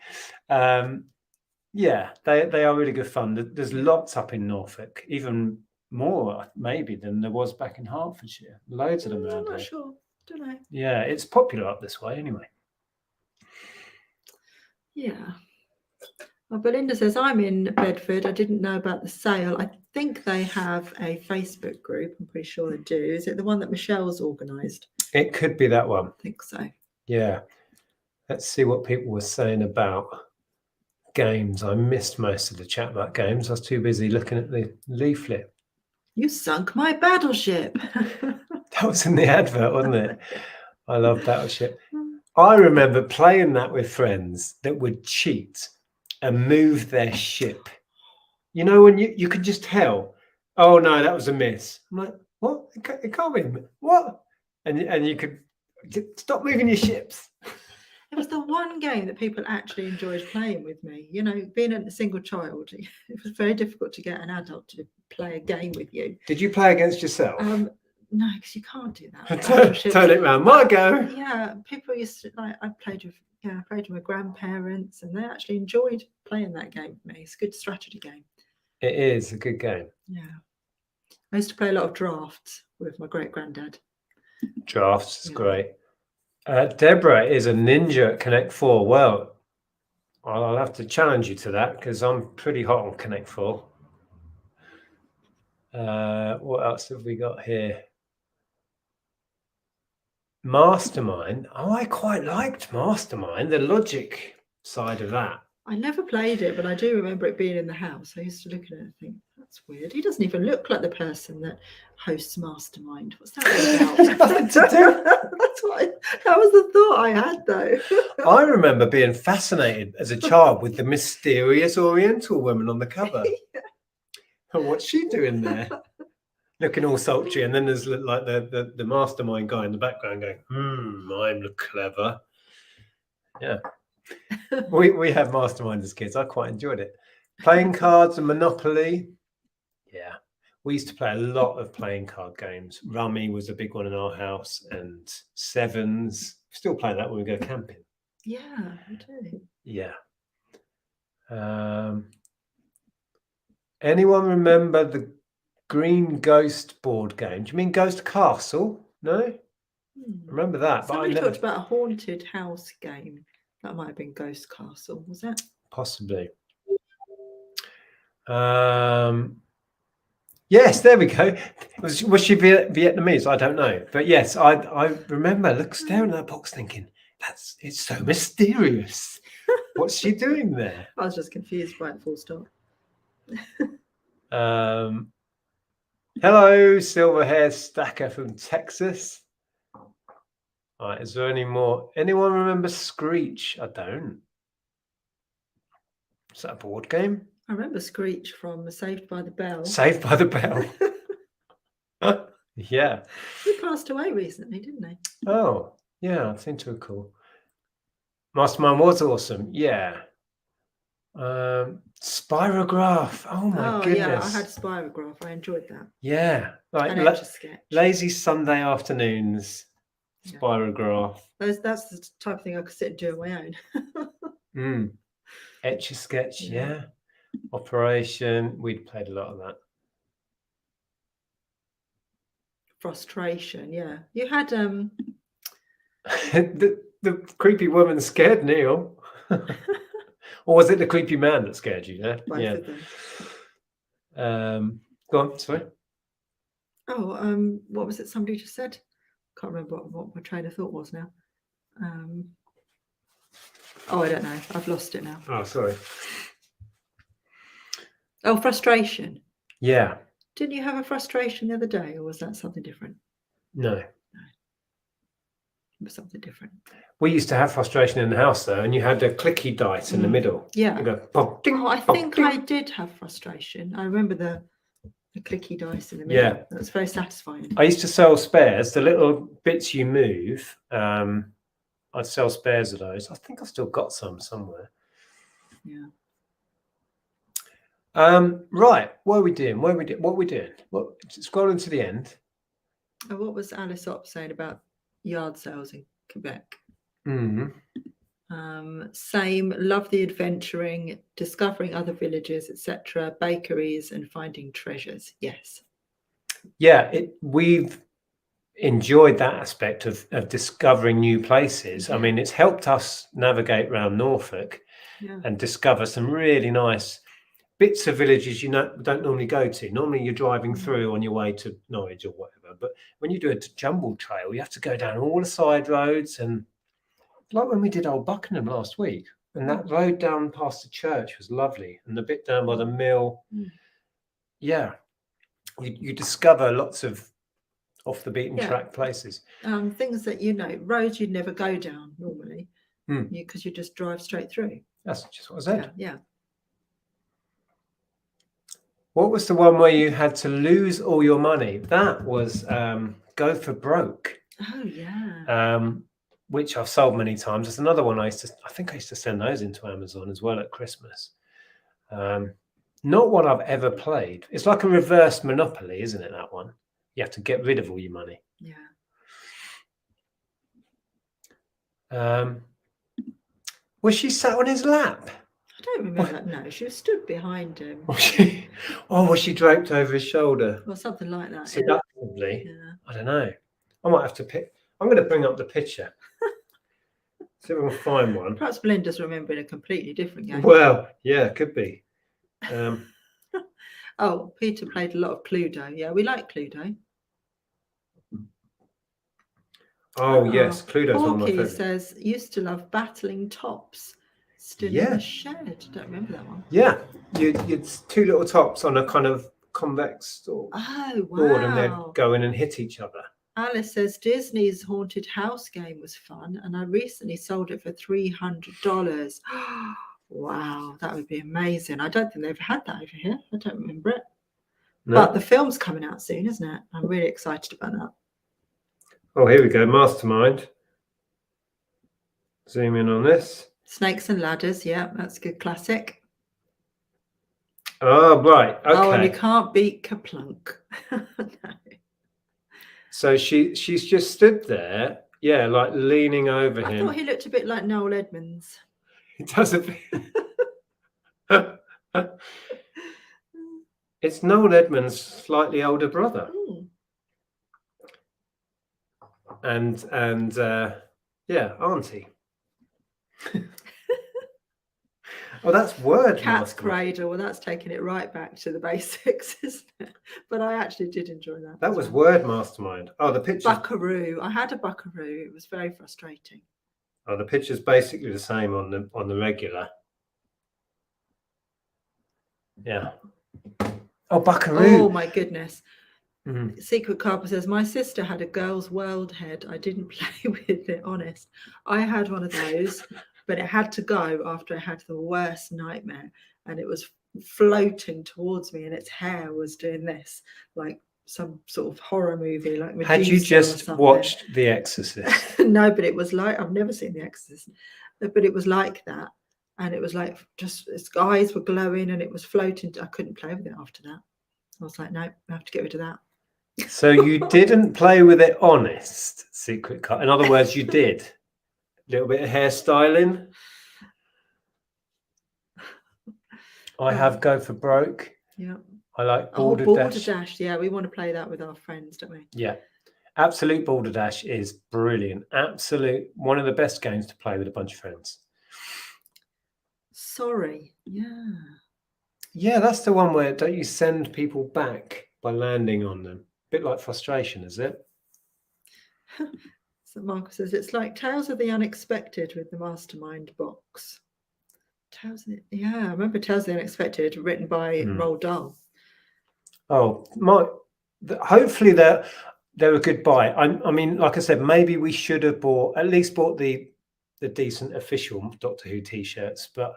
Yeah, they are really good fun. There's lots up in Norfolk, even more maybe than there was back in Hertfordshire. Loads of them I'm around not here. sure. Don't know. Yeah, it's popular up this way anyway. Yeah. Well, Belinda says, I'm in Bedford. I didn't know about the sale. I think they have a Facebook group. I'm pretty sure they do. Is it the one that Michelle's organised? It could be that one. I think so. Yeah. Let's see what people were saying about games. I missed most of the chat about games. I was too busy looking at the leaflet. You sunk my battleship. That was in the advert, wasn't it? I love Battleship. I remember playing that with friends that would cheat and move their ship. You know, when you could just tell, oh no, that was a miss. I'm like, what? It can't be a miss. What? And you could stop moving your ships. It was the one game that people actually enjoyed playing with me. You know, being a single child, it was very difficult to get an adult to play a game with you. Did you play against yourself? No, because you can't do that. Turn it round. My go. Yeah, people used to like. I played with my grandparents, and they actually enjoyed playing that game with me. It's a good strategy game. It is a good game. Yeah, I used to play a lot of drafts with my great granddad. Drafts is Yeah. great. Deborah is a ninja at Connect 4. Well, I'll have to challenge you to that because I'm pretty hot on Connect 4. What else have we got here? Mastermind. Oh, I quite liked Mastermind, the logic side of that. I never played it, but I do remember it being in the house. I used to look at it and think, that's weird. He doesn't even look like the person that hosts Mastermind. What's that all about? Nothing to do. That was the thought I had, though. I remember being fascinated as a child with the mysterious Oriental woman on the cover. And what's she doing there? Looking all sultry, and then there's like the mastermind guy in the background going, I'm clever. Yeah. we have mastermind as kids. I quite enjoyed it. Playing cards and Monopoly. Yeah. We used to play a lot of playing card games. Rummy was a big one in our house, and Sevens. Still play that when we go camping. Yeah, I do. Yeah. Anyone remember the Green Ghost board game? Do you mean Ghost Castle? No? Remember that? Somebody but I never... talked about a haunted house game. That might have been Ghost Castle, was that? Possibly. Yes, there we go. Was she Vietnamese? I don't know. But yes, I remember staring at that box thinking, it's so mysterious. What's she doing there? I was just confused by it, full stop. Hello, silver hair stacker from Texas. All right, is there any more? Anyone remember Screech? I don't. Is that a board game? I remember Screech from Saved by the Bell. Saved by the Bell. Yeah. He passed away recently, didn't he? Oh, yeah, I seem to recall. Mastermind was awesome. Yeah. Spirograph. Oh my goodness. Yeah, I had Spirograph. I enjoyed that. Yeah. Like And Etch-a-Sketch. lazy Sunday afternoons. Spirograph. That's the type of thing I could sit and do on my own. Etch-a-Sketch, yeah. Operation. We'd played a lot of that. Frustration, yeah. You had the creepy woman scared Neil. Or was it the creepy man that scared you? Yeah. both of them. Go on, sorry. Oh, what was it somebody just said? Can't remember what my train of thought was now. I don't know. I've lost it now. Oh, sorry. Oh, frustration. Yeah. Didn't you have a frustration the other day, or was that something different? No. It was something different. We used to have frustration in the house though, and you had a clicky dice in the middle. Yeah. You go, pop, ding, Oh, I pop, think ding. I did have frustration. I remember the clicky dice in the middle. Yeah. That was very satisfying. I used to sell spares, the little bits you move. I'd sell spares of those. I think I've still got some somewhere. Yeah. Right. What are we doing? What are we doing? Scrolling to the end. And what was Alice Opp saying about yard sales in Quebec? Mm. Same, love the adventuring, discovering other villages, etc., bakeries, and finding treasures. Yes. Yeah, we've enjoyed that aspect of discovering new places. I Yeah. mean, it's helped us navigate around Norfolk Yeah. and discover some really nice bits of villages you don't normally go to. Normally you're driving through on your way to Norwich or whatever, but when you do a jumble trail, you have to go down all the side roads, and like when we did Old Buckingham last week, and that road down past the church was lovely, and the bit down by the mill. Yeah, you discover lots of off the beaten track places. Things that roads you'd never go down normally, because you just drive straight through. That's just what I said. Yeah. What was the one where you had to lose all your money? That was Go for Broke. Oh yeah. Which I've sold many times. There's another one I think I used to send those into Amazon as well at Christmas. Not one I've ever played. It's like a reverse Monopoly, isn't it, that one? You have to get rid of all your money. Yeah. Was she sat on his lap? I don't remember that. No, she was stood behind him. Was she draped over his shoulder? Or something like that. Seductively? Yeah. I don't know. I might have to pick. I'm going to bring up the picture. See if we can find one. Perhaps Belinda's remembering a completely different game. Well, yeah, could be. Oh, Peter played a lot of Cluedo. Yeah, we like Cluedo. Oh, yes, Cluedo's one of my Porky favorites. says, used to love battling tops. Still in the shed. Don't remember that one. Yeah, you'd two little tops on a kind of convex board, and they'd go in and hit each other. Alice says Disney's Haunted House game was fun, and I recently sold it for $300. Wow, that would be amazing. I don't think they've had that over here. I don't remember it. No. But the film's coming out soon, isn't it? I'm really excited about that. Oh, here we go. Mastermind. Zoom in on this. Snakes and Ladders. Yeah, that's a good classic. Oh, right. Okay. Oh, and you can't beat Kaplunk. No. So she's just stood there, yeah, like leaning over him. I thought he looked a bit like Noel Edmonds. He does a bit. It's Noel Edmonds' slightly older brother. And yeah, auntie. Oh, that's word. Cat's Cradle. Well, that's taking it right back to the basics, isn't it? But I actually did enjoy that. That was Word Mastermind. Oh, the picture. Buckaroo. I had a Buckaroo. It was very frustrating. Oh, the picture's basically the same on the regular. Yeah. Oh, Buckaroo. Oh my goodness. Secret Carper says, my sister had a Girls' World head. I didn't play with it, honest. I had one of those, but it had to go after I had the worst nightmare, and it was floating towards me, and its hair was doing this, like some sort of horror movie. Like Medusa. Had you just watched The Exorcist? No, but it was like, I've never seen The Exorcist, but it was like that. And it was like, just its eyes were glowing and it was floating. I couldn't play with it after that. I was like, no, I have to get rid of that. So you didn't play with it, honest, Secret Cut. In other words, you did. A little bit of hairstyling. I have Go for Broke. Yeah. I like Border Dash. Yeah, we want to play that with our friends, don't we? Yeah. Absolute Border Dash is brilliant. Absolute, one of the best games to play with a bunch of friends. Sorry. Yeah. Yeah, that's the one where don't you send people back by landing on them? A bit like Frustration, is it? So Marcus says it's like Tales of the Unexpected with the Mastermind box. Yeah, I remember Tales of the Unexpected, written by Roald Dahl. Oh, hopefully they're a good buy. I mean, like I said, maybe we should have at least bought the decent official Doctor Who t-shirts, but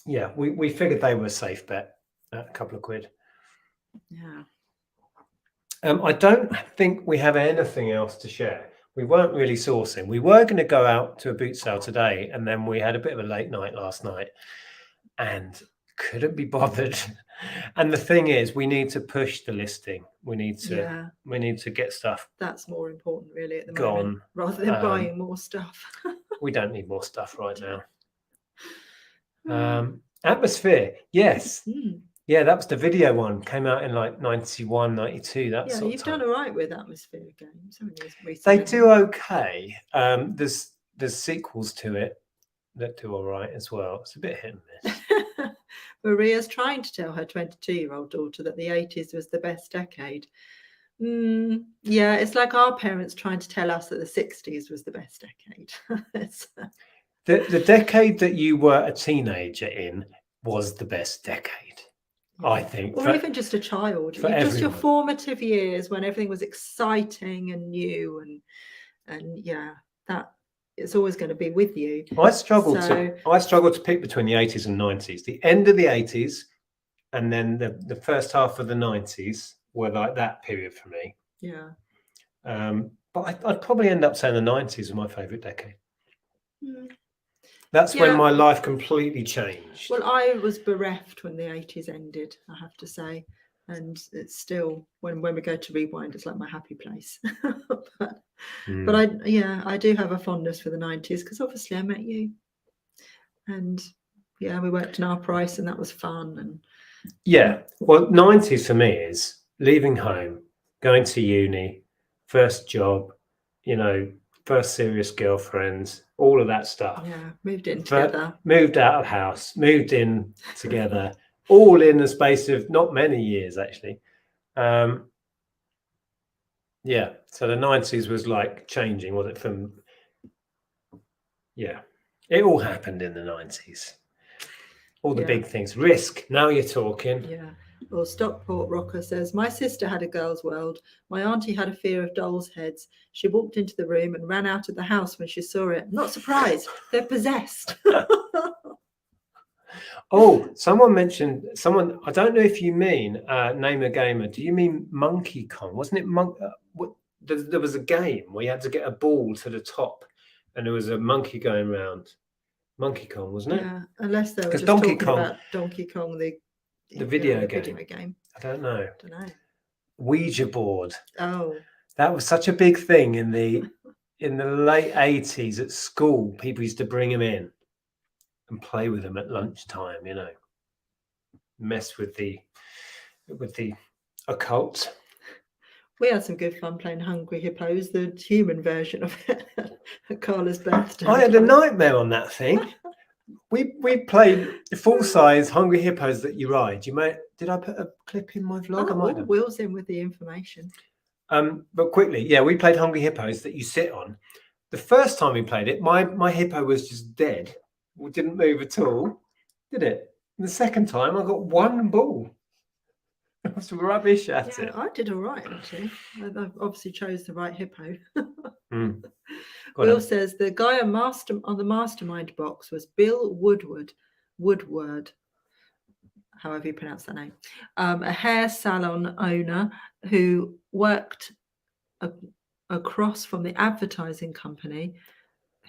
yeah, we figured they were a safe bet at a couple of quid. Yeah. I don't think we have anything else to share. We weren't really sourcing. We were going to go out to a boot sale today, and then we had a bit of a late night last night and couldn't be bothered. And the thing is, we need to push the listing. We need to get stuff. That's more important, really, at the Gone, moment, rather than buying more stuff. We don't need more stuff right now. Atmosphere, yes. Yeah, that was the video one. Came out in like 91, 92. That's Yeah, you've done all right with Atmosphere games, haven't you? They recently? do okay. There's sequels to it that do all right as well. It's a bit hit and miss. Maria's trying to tell her 22-year-old daughter that the 80s was the best decade. Yeah, it's like our parents trying to tell us that the 60s was the best decade. The decade that you were a teenager in was the best decade, I think. Or even just a child. For Just your everyone. formative years when everything was exciting and new and yeah, that it's always going to be with you. I struggled to pick between the 80s and 90s. The end of the 80s and then the first half of the 90s were like that period for me. Yeah. But I'd probably end up saying the 90s is my favourite decade. That's when my life completely changed. Well, I was bereft when the 80s ended, I have to say. And it's still, when we go to rewind, it's like my happy place. But I do have a fondness for the 90s because obviously I met you. And yeah, we worked in our price and that was fun. And yeah, well, 90s for me is leaving home, going to uni, first job, first serious girlfriends, all of that stuff. Yeah, moved in together. Moved out of house, moved in together, all in the space of not many years, actually. Yeah, so the 90s was like changing, was it? It all happened in the 90s. All the big things. Risk, now you're talking. Yeah. Well, Stockport Rocker says, my sister had a girl's world. My auntie had a fear of dolls' heads. She walked into the room and ran out of the house when she saw it. Not surprised, they're possessed. Oh, someone mentioned, I don't know if you mean Name a Gamer. Do you mean Monkey Kong? Wasn't it there was a game where you had to get a ball to the top and there was a monkey going around. Monkey Kong, wasn't it? Yeah, unless they were just Donkey talking Kong, about Donkey Kong, the video game. I don't know. Don't know. Ouija board. Oh, that was such a big thing in the late 80s at school. People used to bring them in and play with them at lunchtime. Mess with the occult. we had some good fun playing Hungry Hippos, the human version of it, at Carla's birthday. I had a nightmare on that thing. We played full-size Hungry Hippos that you ride. Did I put a clip in my vlog? I might have. Will's in with the information. But quickly, we played Hungry Hippos that you sit on. The first time we played it, my hippo was just dead. It didn't move at all, did it? And the second time, I got one ball. I was rubbish at it. I did all right, actually. I obviously chose the right hippo. Will Will says the guy on the mastermind box was Bill Woodward, however you pronounce that name, a hair salon owner who worked across from the advertising company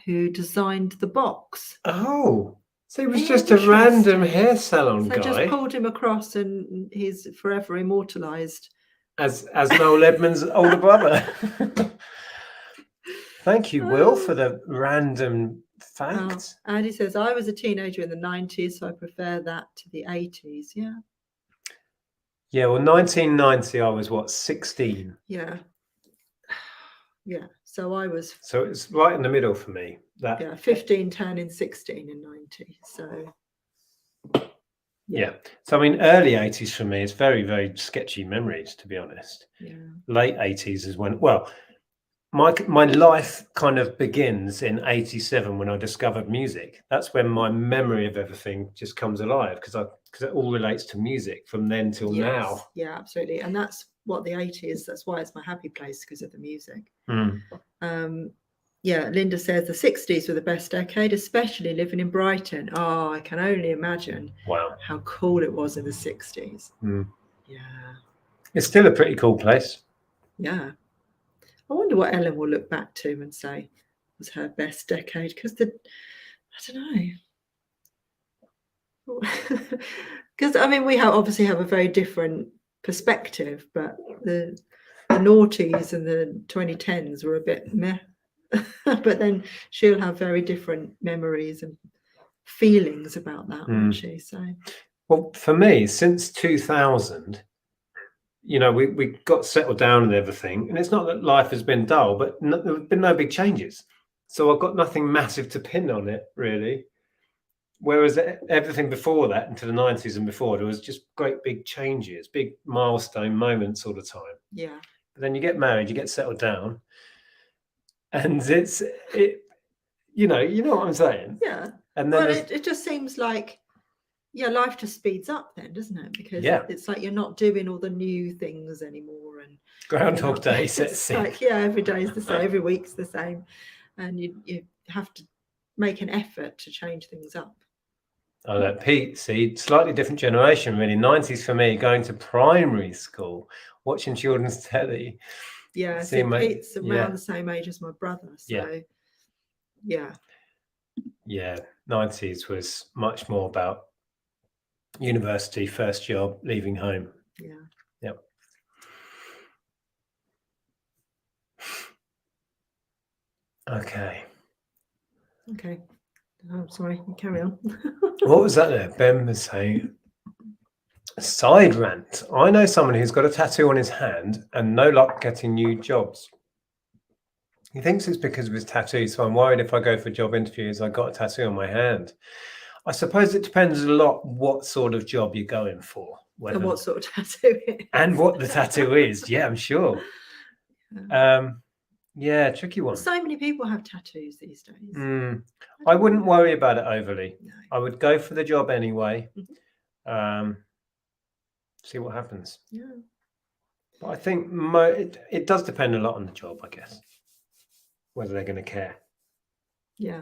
who designed the box. Oh, so he was just a random hair salon guy. Just pulled him across and he's forever immortalized. As Noel Edmonds' older brother. Thank you, Will, for the random fact. And he says, I was a teenager in the 90s, so I prefer that to the 80s. Yeah. Yeah, well, 1990, I was, 16? Yeah. Yeah, so I was... So it's right in the middle for me. 15 turning 16 in 90. So... Yeah. So, I mean, early 80s for me is very, very sketchy memories, to be honest. Yeah. Late 80s is when... Well, my life kind of begins in 87 when I discovered music. That's when my memory of everything just comes alive because because it all relates to music from then till now. Yeah, absolutely. And that's what the 80s, that's why it's my happy place, because of the music. Yeah, Linda says the 60s were the best decade, especially living in Brighton. Oh, I can only imagine Wow. how cool it was in the 60s. Yeah. It's still a pretty cool place. Yeah. I wonder what Ellen will look back to and say was her best decade, because I don't know. Because I mean, we obviously have a very different perspective, but the noughties and the 2010s were a bit meh. But then she'll have very different memories and feelings about that, won't she? So, well, for me, since 2000, you know, we got settled down and everything, and it's not that life has been dull, but there have been no big changes. So I've got nothing massive to pin on it, really. Whereas everything before that, into the 90s and before, there was just great big changes, big milestone moments all the time. yeah. But then you get married, you get settled down, and you know what I'm saying? Yeah. And then Well, it just seems like, yeah, life just speeds up then, doesn't it? Because it's like you're not doing all the new things anymore. And Groundhog Day sets in. like, yeah, every day is the same, every week's the same. And you have to make an effort to change things up. Oh, that Pete, see, slightly different generation, really. 90s for me, going to primary school, watching children's telly. Yeah, so Pete's around the same age as my brother. So, yeah. Yeah, 90s was much more about university, first job, leaving home. Yeah. Yep. Okay. Oh, sorry, carry on. What was that there? Ben was saying, side rant. I know someone who's got a tattoo on his hand and no luck getting new jobs. He thinks it's because of his tattoo, so I'm worried if I go for job interviews, I got a tattoo on my hand. I suppose it depends a lot what sort of job you're going for. And what sort of tattoo it is. And what the tattoo is. Yeah, I'm sure. Yeah, tricky one. So many people have tattoos these days. I wouldn't worry about it overly. No. I would go for the job anyway. See what happens. Yeah. But I think it does depend a lot on the job, I guess, whether they're going to care. Yeah.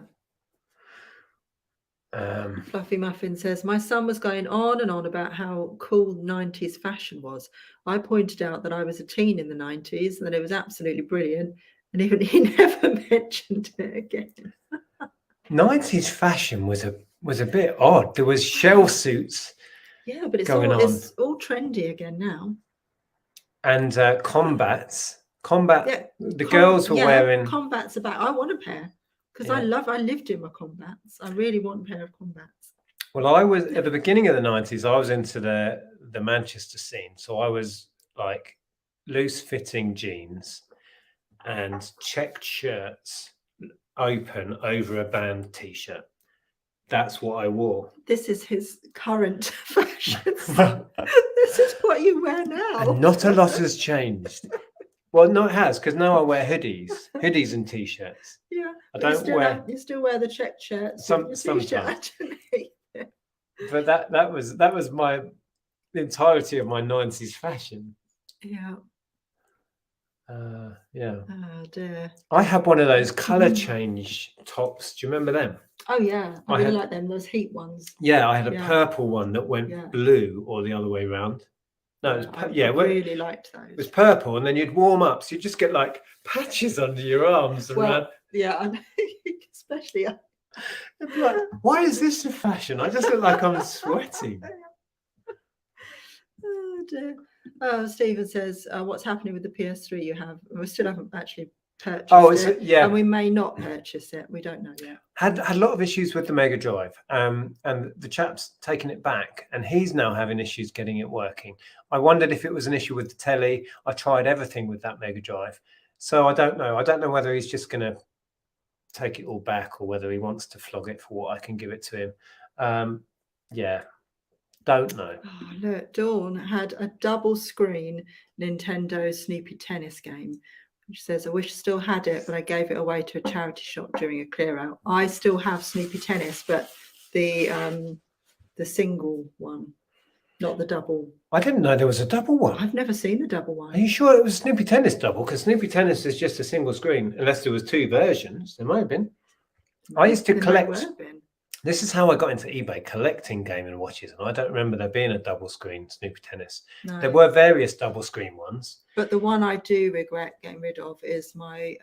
Fluffy Muffin says, my son was going on and on about how cool 90s fashion was. I pointed out that I was a teen in the 90s and that it was absolutely brilliant. And even he never mentioned it again. 90s fashion was a bit odd. There was shell suits. Yeah, but it's all trendy again now. And combats. Yeah, the girls were wearing combats about. I want a pair because I lived in my combats. I really want a pair of combats. Well, I was at the beginning of the 90s, I was into the Manchester scene. So I was like loose fitting jeans and checked shirts open over a band t-shirt. That's what I wore. This is his current fashion. This is what you wear now. And not a lot has changed. Well, no, it has, because now I wear hoodies and t-shirts. Yeah, I don't wear. You still wear the checked shirts. Sometimes. Yeah. But that was the entirety of my 90s fashion. Yeah. Yeah. Oh dear. I had one of those color change tops. Do you remember them? Oh yeah, I really like them. Those heat ones. Yeah, I had a purple one that went blue, or the other way around. No, I really liked those. It was purple, and then you'd warm up, so you just get like patches under your arms around. Yeah, especially. Like, why is this a fashion? I just look like I'm sweating. Oh dear. Oh, Stephen says, what's happening with the PS3 you have? We still haven't actually purchased it. Yeah. And we may not purchase it. We don't know yet. Had a lot of issues with the Mega Drive. And the chap's taken it back, and he's now having issues getting it working. I wondered if it was an issue with the telly. I tried everything with that Mega Drive. So I don't know. I don't know whether he's just going to take it all back or whether he wants to flog it for what I can give it to him. Yeah. Don't know. Oh, look, Dawn had a double screen Nintendo Snoopy tennis game. She says, I wish I still had it, but I gave it away to a charity shop during a clear out. I still have Snoopy tennis, but the single one. not the double. I didn't know there was a double one. I've never seen the double Are one. you sure it was Snoopy Tennis double? Because Snoopy Tennis is just a single screen, unless there was 2 versions. There might have been. I used to There may collect. well have been. This is how I got into eBay, collecting Game & Watches, and I don't remember there being a double screen Snoopy Tennis. No. There were various double screen ones. But the one I do regret getting rid of is my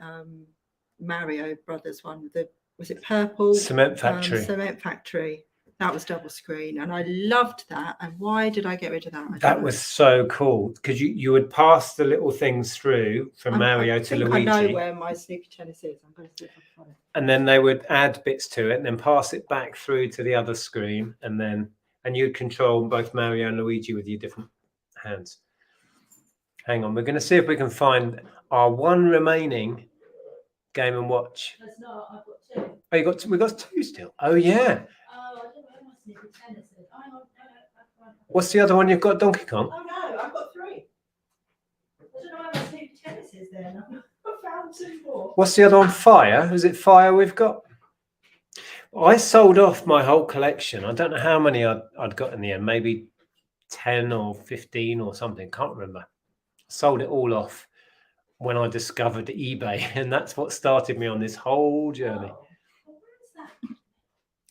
Mario Brothers one. Was it purple? Cement Factory. Cement Factory. That was double screen, and I loved that. And why did I get rid of that? I don't That know. was so cool because you would pass the little things through from Mario I to think Luigi. I know where my Snoopy Tennis is. I'm going to see if I can find it. And then they would add bits to it and then pass it back through to the other screen, and you'd control both Mario and Luigi with your different hands. Hang on, we're going to see if we can find our one remaining Game & Watch. That's not. I've got 2. Oh, we got 2 still. Oh yeah. Oh, I don't know where my Snoopy Tennis is. Oh, hang on. No. What's the other one you've got, Donkey Kong? Oh no, I've got 3. I don't know where my Snoopy Tennis is then. I found 2 more. What's the other one? Fire? Is it Fire we've got? I sold off my whole collection. I don't know how many I'd got in the end. Maybe 10 or 15 or something. Can't remember. Sold it all off when I discovered eBay, and that's what started me on this whole journey. Oh, well, where is that?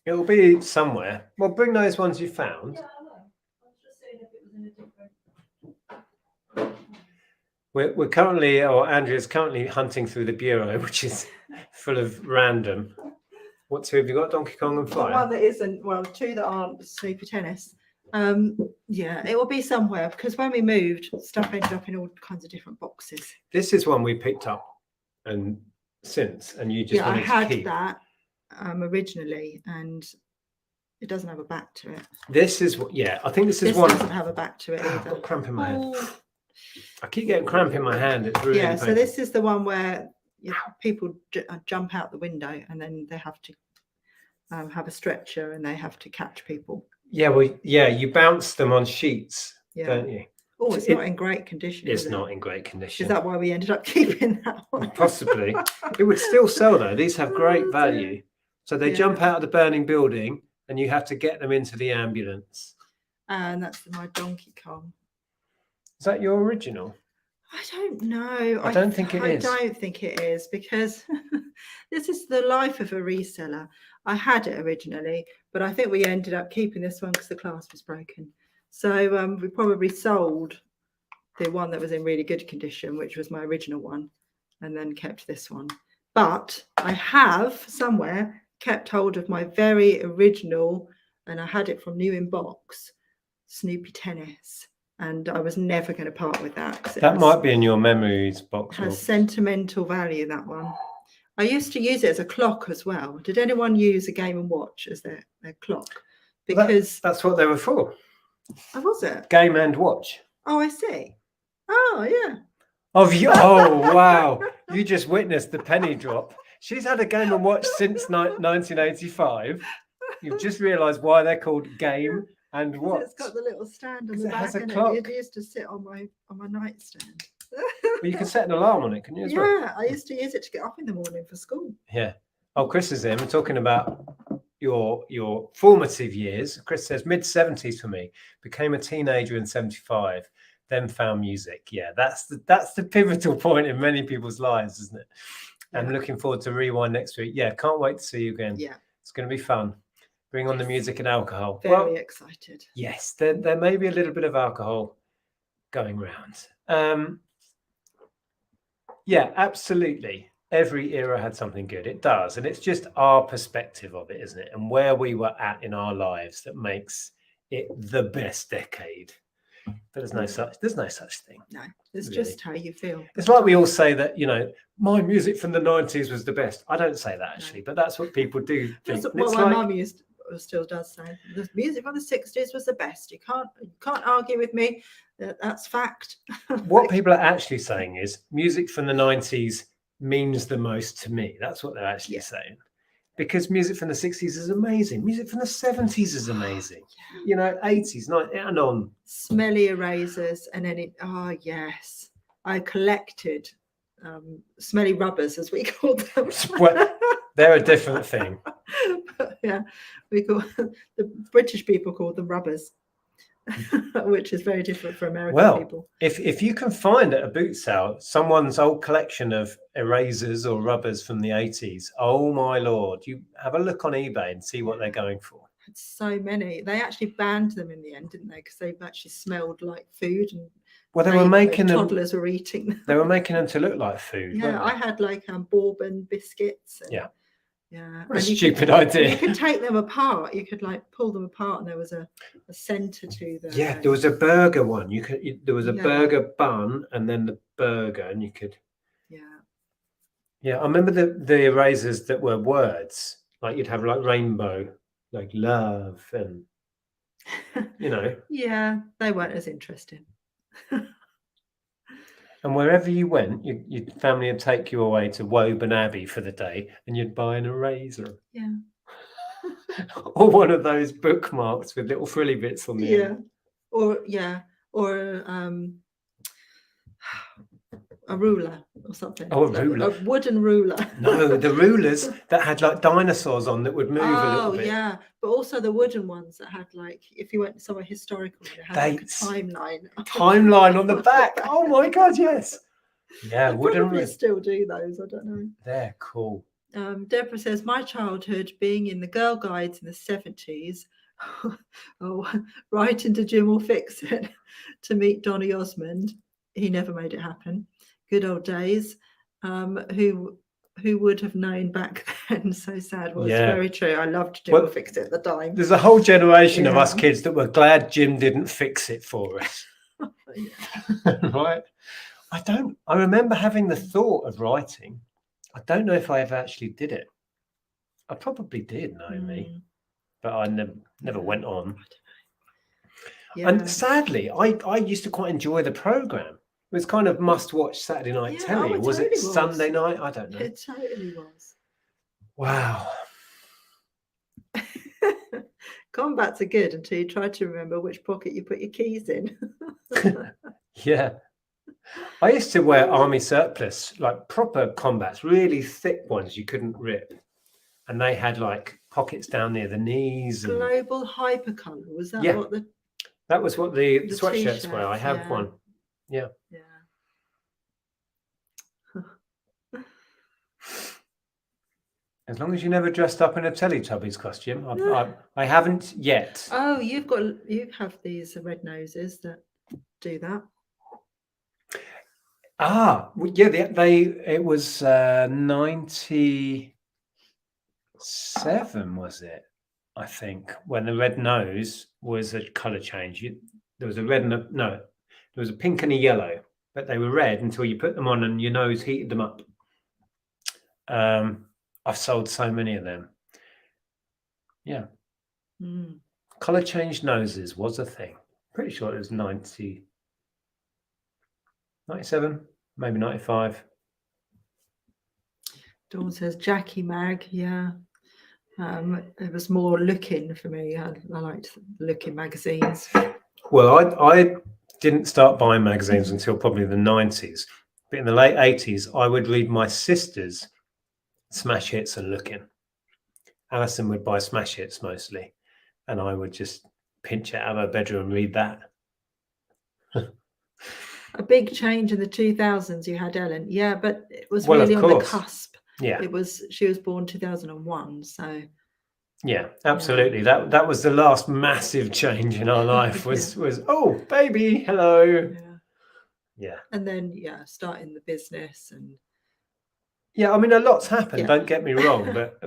It'll be somewhere. Well, bring those ones you found. Yeah, I will. I was just seeing if it was in a different. We're currently, or Andrea's currently hunting through the bureau, which is full of random. What 2 have you got? Donkey Kong and The Fire? one that isn't, well, 2 that aren't Snoopy Tennis. Yeah, it will be somewhere because when we moved, stuff ended up in all kinds of different boxes. This is one we picked up and you just Yeah, I wanted to had keep. that originally, and it doesn't have a back to it. This is what, yeah, I think this is This one. doesn't have a back to it I've either. got cramp in my hand. Oh. I keep getting cramp in my hand. It's really Yeah, so painful. this is the one where people jump out the window and then they have to have a stretcher and they have to catch people. Yeah, well, yeah, you bounce them on sheets, Yeah. don't you? Oh, it's It- not in great condition. It's is it? not in great condition. Is that why we ended up keeping that one? Possibly. It would still sell though. These have great Oh, dear. value. So they Yeah. jump out of the burning building and you have to get them into the ambulance. And that's my Donkey Kong. Is that your original? I don't know. I don't think it is. I don't think it is because this is the life of a reseller. I had it originally, but I think we ended up keeping this one because the glass was broken. So we probably sold the one that was in really good condition, which was my original one, and then kept this one. But I have somewhere kept hold of my very original, and I had it from new in box, Snoopy Tennis. And I was never going to part with that. 'Cause it That has- might be in your memories box. has Or... sentimental value, that one. I used to use it as a clock as well. Did anyone use a Game & Watch as their clock? Well, Because that's what they were for. oh, was it? Game and watch. Oh, I see. Oh, yeah. Oh, wow. You just witnessed the penny drop. She's had a Game and Watch since 1985. You've just realised why they're called Game and 'Cause Watch. it's got the little stand on 'Cause the it has back, a and clock. it used to sit on my nightstand. Well, you can set an alarm on it, can you? As well? Yeah, I used to use it to get up in the morning for school. Yeah. Oh, Chris is in. We're talking about your formative years. Chris says mid-70s for me. Became a teenager in 75. Then found music. Yeah, that's the pivotal point in many people's lives, isn't it? I'm Yeah. looking forward to Rewind next week. Yeah, can't wait to see you again. Yeah, It's going to be fun. Bring on the Yes. music and alcohol. very Well, excited. yes, there may be a little bit of alcohol going round. Yeah, absolutely. Every era had something good. It does. And it's just our perspective of it, isn't it? And where we were at in our lives that makes it the best decade. But there's no such thing. No, it's Really. just how you feel. It's like we all say that, my music from the 90s was the best. I don't say that actually, but that's what people do think. That's And what it's my like, mum still does say. The music from the 60s was the best. You can't argue with me. That's fact. what people are actually saying is music from the 90s means the most to me. That's what they're actually Yeah. saying. Because music from the 60s is amazing. Music from the 70s is amazing. 80s, 90s, and on. Smelly erasers, and then yes, I collected smelly rubbers, as we call them. Well, they're a different thing. But, yeah, we call the British people call them rubbers. which is very different for American Well, people. if you can find at a boot sale someone's old collection of erasers or rubbers from the 80s, oh my lord, you have a look on eBay and see what they're going for. Had so many. They actually banned them in the end, didn't they? Because they actually smelled like food, and Well, they were making them. toddlers were eating them. They were making them to look like food. Yeah, weren't I they? had like bourbon biscuits. And, Yeah. Yeah. What a and you stupid could, idea. You could take them apart. You could like pull them apart, and there was a center to them. Yeah, there was a burger one. There was a Yeah. burger bun, and then the burger, and you could. Yeah. Yeah, I remember the erasers that were words. Like you'd have like rainbow, like love, and Yeah, they weren't as interesting. And wherever you went, your family would take you away to Woburn Abbey for the day, and you'd buy an eraser. Yeah. Or one of those bookmarks with little frilly bits on the end. Or a ruler or something. Oh, a ruler. A wooden ruler. No, the rulers that had like dinosaurs on that would move a little bit. Yeah, but also the wooden ones that had like, if you went somewhere historical, it had like a Dates. timeline. Timeline on the back. Oh my god, yes. Yeah, They wooden probably rulers. still do those. I don't know. They're cool. Deborah says, my childhood being in the Girl Guides in the 70s, right into Jim will fix it to meet Donny Osmond. He never made it happen. Good old days. Who would have known back then? So sad. Well, Yeah. it's very true. I loved Jim Well, will fix it at the time. There's a whole generation of Yeah. us kids that were glad Jim didn't fix it for us. Yeah. Right? I remember having the thought of writing. I don't know if I ever actually did it. I probably did, knowing me, but I never went on. Yeah. And sadly, I used to quite enjoy the program. It was kind of must-watch Saturday night Yeah, telly. oh, it Was it totally was. Sunday night? I don't know. It totally was. Wow. Combats are good until you try to remember which pocket you put your keys in. Yeah. I used to wear army surplus, like proper combats, really thick ones you couldn't rip. And they had like pockets down near the knees. And Global hypercolor, was that Yeah. what the that was what the The sweatshirts were. I t-shirts, have yeah. one. yeah. As long as you never dressed up in a Teletubbies costume. I haven't yet. Oh, you have these red noses that do that. Yeah, it was 97, was it? I think, when the red nose was a colour change. There was a red and there was a pink and a yellow, but they were red until you put them on and your nose heated them up. I've sold so many of them. Yeah. Colour changed noses was a thing. Pretty sure it was 97, maybe 95. Dawn says Jackie Mag, yeah. It was more looking for me. I liked looking magazines. Well, I didn't start buying magazines until probably the 90s. But in the late 80s, I would read my sister's smash hits and looking. Alison would buy smash hits mostly, and I would just pinch it out of her bedroom and read that. A big change in the 2000s. You had Ellen, yeah, but it was Well, of really on the course. cusp. Yeah, She was born 2001, so yeah, absolutely. That was the last massive change in our life. Was oh baby, hello. Yeah. And then starting the business and Yeah, I mean, a lot's happened. Yeah. Don't get me wrong, but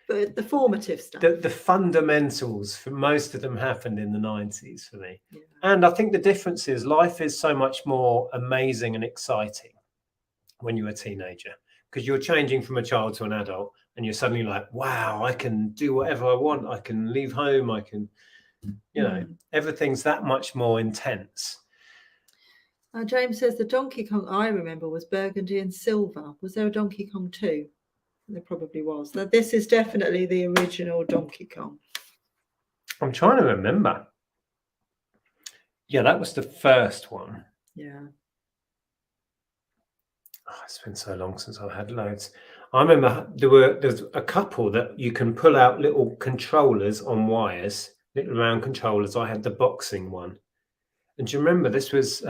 the formative stuff. the fundamentals for most of them happened in the 90s for me. Yeah. And I think the difference is life is so much more amazing and exciting when you're a teenager, because you're changing from a child to an adult and you're suddenly like, wow, I can do whatever I want. I can leave home. I can, everything's that much more intense. James says the Donkey Kong I remember was burgundy and silver. Was there a Donkey Kong 2? There probably was. Now, this is definitely the original Donkey Kong. I'm trying to remember. Yeah, that was the first one. Yeah. Oh, it's been so long since I've had loads. I remember there's a couple that you can pull out little controllers on wires little round controllers. I had the boxing one. And do you remember this was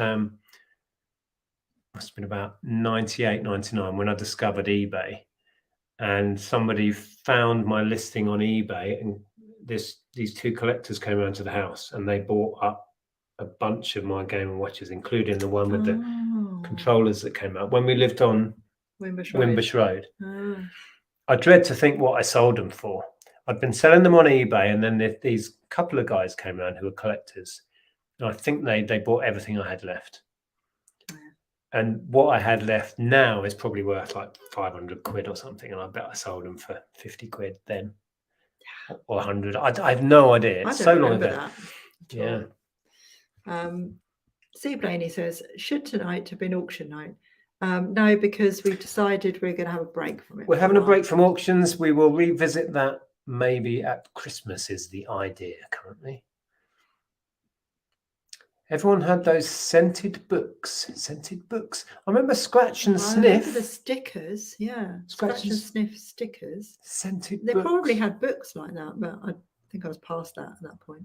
must have been about 98, 99 when I discovered eBay, and somebody found my listing on eBay, and these two collectors came around to the house and they bought up a bunch of my Game & Watches, including the one with the controllers that came out when we lived on Wimbush Road. I dread to think what I sold them for. I'd been selling them on eBay, and then these couple of guys came around who were collectors, and I think they bought everything I had left. And what I had left now is probably worth like 500 quid or something, and I bet I sold them for 50 quid then, or 100. I have no idea. It's so long ago. That yeah. C. Blaney says, should tonight have been auction night? No, because we decided we're going to have a break from it. We're having a break from auctions. We will revisit that maybe at Christmas is the idea currently. Everyone had those scented books. Scented books. I remember Scratch and Sniff. I remember the stickers, yeah. Scratch and Sniff stickers. Scented They books. probably had books like that, but I think I was past that at that point.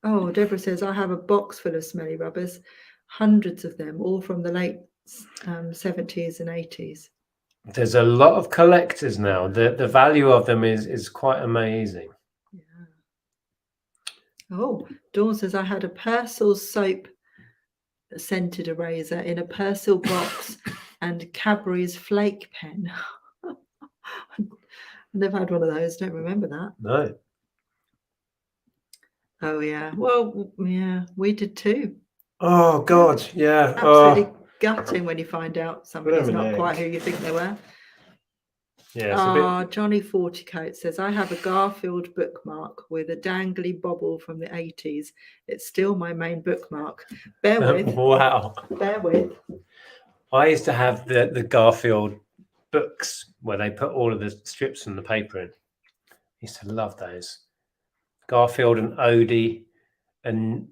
Oh, Deborah says, I have a box full of smelly rubbers, hundreds of them, all from the late 70s and 80s. There's a lot of collectors now. The value of them is quite amazing. Oh, Dawn says, I had a Persil soap scented eraser in a Persil box and Cadbury's flake pen. I never had one of those. Don't remember that. No. Oh, yeah. Well, yeah, we did too. Oh, God. Yeah. Absolutely gutting when you find out somebody's not quite who you think they were. Yeah, Johnny Forticoat says, I have a Garfield bookmark with a dangly bobble from the 80s. It's still my main bookmark. Bear with. Wow. Bear with. I used to have the Garfield books where they put all of the strips and the paper in. I used to love those. Garfield and Odie and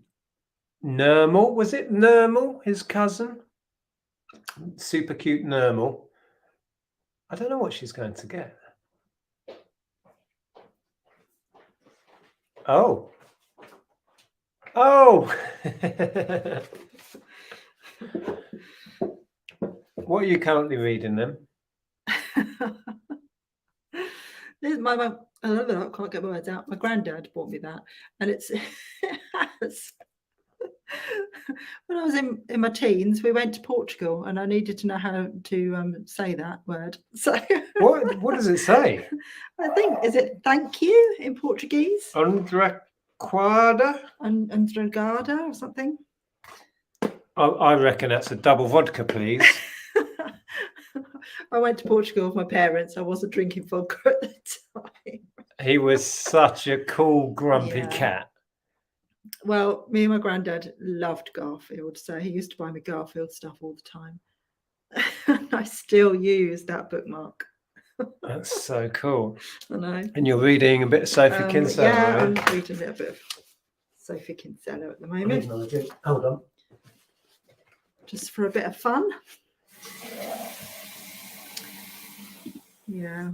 Nermal. Was it Nermal, his cousin? Super cute Nermal. I don't know what she's going to get. Oh. Oh. What are you currently reading then? This is my mum. I can't get my words out. My granddad bought me that, and it's when I was in my teens, we went to Portugal, and I needed to know how to say that word. So what does it say? I think, is it thank you in Portuguese? Andraquada Andragada or something. I reckon that's a double vodka, please. I went to Portugal with my parents. I wasn't drinking vodka at the time. He was such a cool, grumpy cat. Well, me and my granddad loved Garfield, so he used to buy me Garfield stuff all the time. I still use that bookmark. That's so cool. I know. And you're reading a bit of Sophie Kinsella. Yeah, I'm reading a little bit of Sophie Kinsella at the moment. Hold on. Just for a bit of fun. Yeah.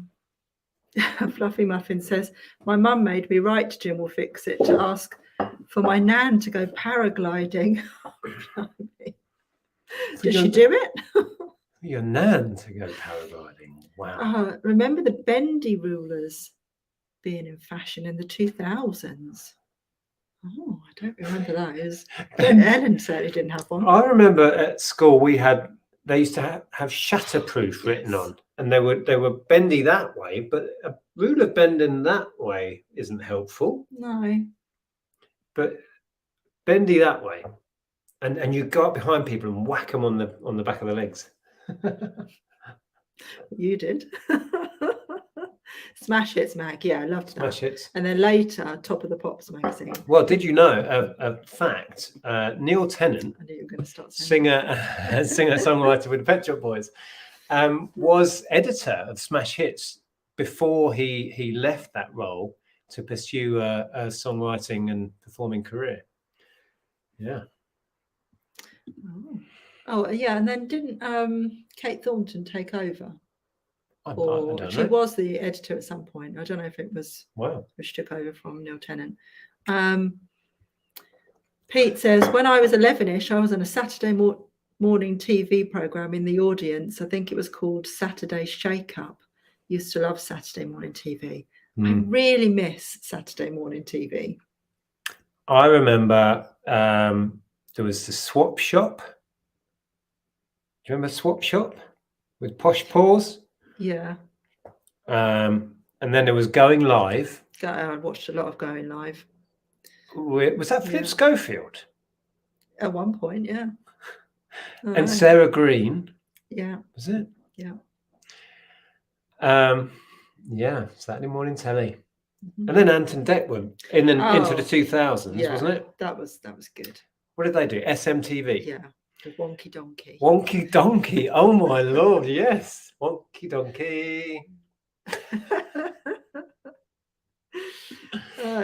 Fluffy Muffin says, my mum made me write to Jim Will Fix It to ask for my nan to go paragliding. Did she do it? Your nan to go paragliding. Wow. Remember the bendy rulers being in fashion in the 2000s? Oh, I don't remember those. Ellen certainly didn't have one. I remember at school they used to have shatterproof written on, and they were bendy that way, but a ruler bending that way isn't helpful. No. But bendy that way, and you go up behind people and whack them on the back of the legs. You did. Smash Hits mag, yeah, I loved that. Smash Hits. And then later, Top of the Pops magazine. Well, did you know a fact? Neil Tennant, I knew you were going to start saying singer-songwriter with the Pet Shop Boys, was editor of Smash Hits before he left that role to pursue a songwriting and performing career. Yeah. Oh, yeah, and then didn't Kate Thornton take over? or don't she know. was the editor at some point. I don't know if it was Wow. which took over from Neil Tennant. Pete says, when I was 11ish, I was on a Saturday morning TV program in the audience. I think it was called Saturday Shake Up. Used to love Saturday morning TV. I really miss Saturday morning TV. I remember there was the Swap Shop. Do you remember Swap Shop with Posh Paws? Yeah. And then there was Going Live. I watched a lot of Going Live. Was that Philip Yeah. Schofield? At one point, yeah. And Sarah Green. Yeah. Was it? Yeah. Yeah, Saturday morning telly. And then Anton Deckwood into the 2000s, yeah, wasn't it? That was good. What did they do? SMTV? Yeah. The Wonky Donkey. Wonky Donkey. Oh my Lord, yes. Wonky Donkey.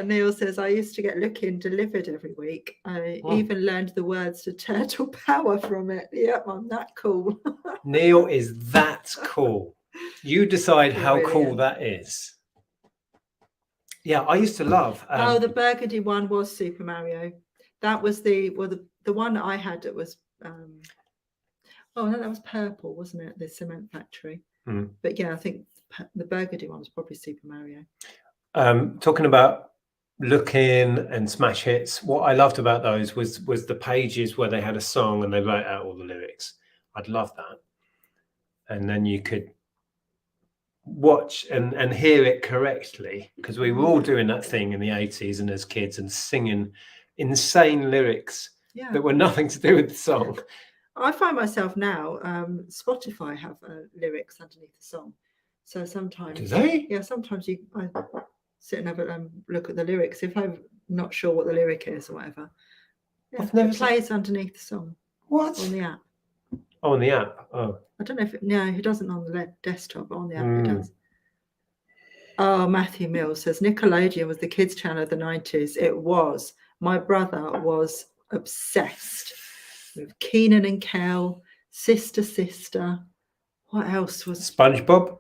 Neil says, I used to get Looking delivered every week. I even learned the words to Turtle Power from it. Yep, I'm that cool. Neil is that cool. You decide how Brilliant. cool that is. Yeah, I used to love. The burgundy one was Super Mario. That was the one that I had. It was. No, that was purple, wasn't it? The cement factory. But yeah, I think the burgundy one was probably Super Mario. Talking about Looking and smash hits, what I loved about those was the pages where they had a song and they wrote out all the lyrics. I'd love that. And then you could watch and hear it correctly, because we were all doing that thing in the 80s and as kids and singing insane lyrics that were nothing to do with the song. I find myself now, Spotify have lyrics underneath the song. So sometimes... Do they? Yeah, sometimes I sit and have a look at the lyrics if I'm not sure what the lyric is or whatever. Yeah, it plays underneath the song. What? On the app. Oh, on the app. Oh. I don't know if it doesn't on the desktop, but on the app it does. Oh, Matthew Mills says Nickelodeon was the kids' channel of the 90s. It was. My brother was obsessed with Keenan and Kel, Sister. What else was SpongeBob?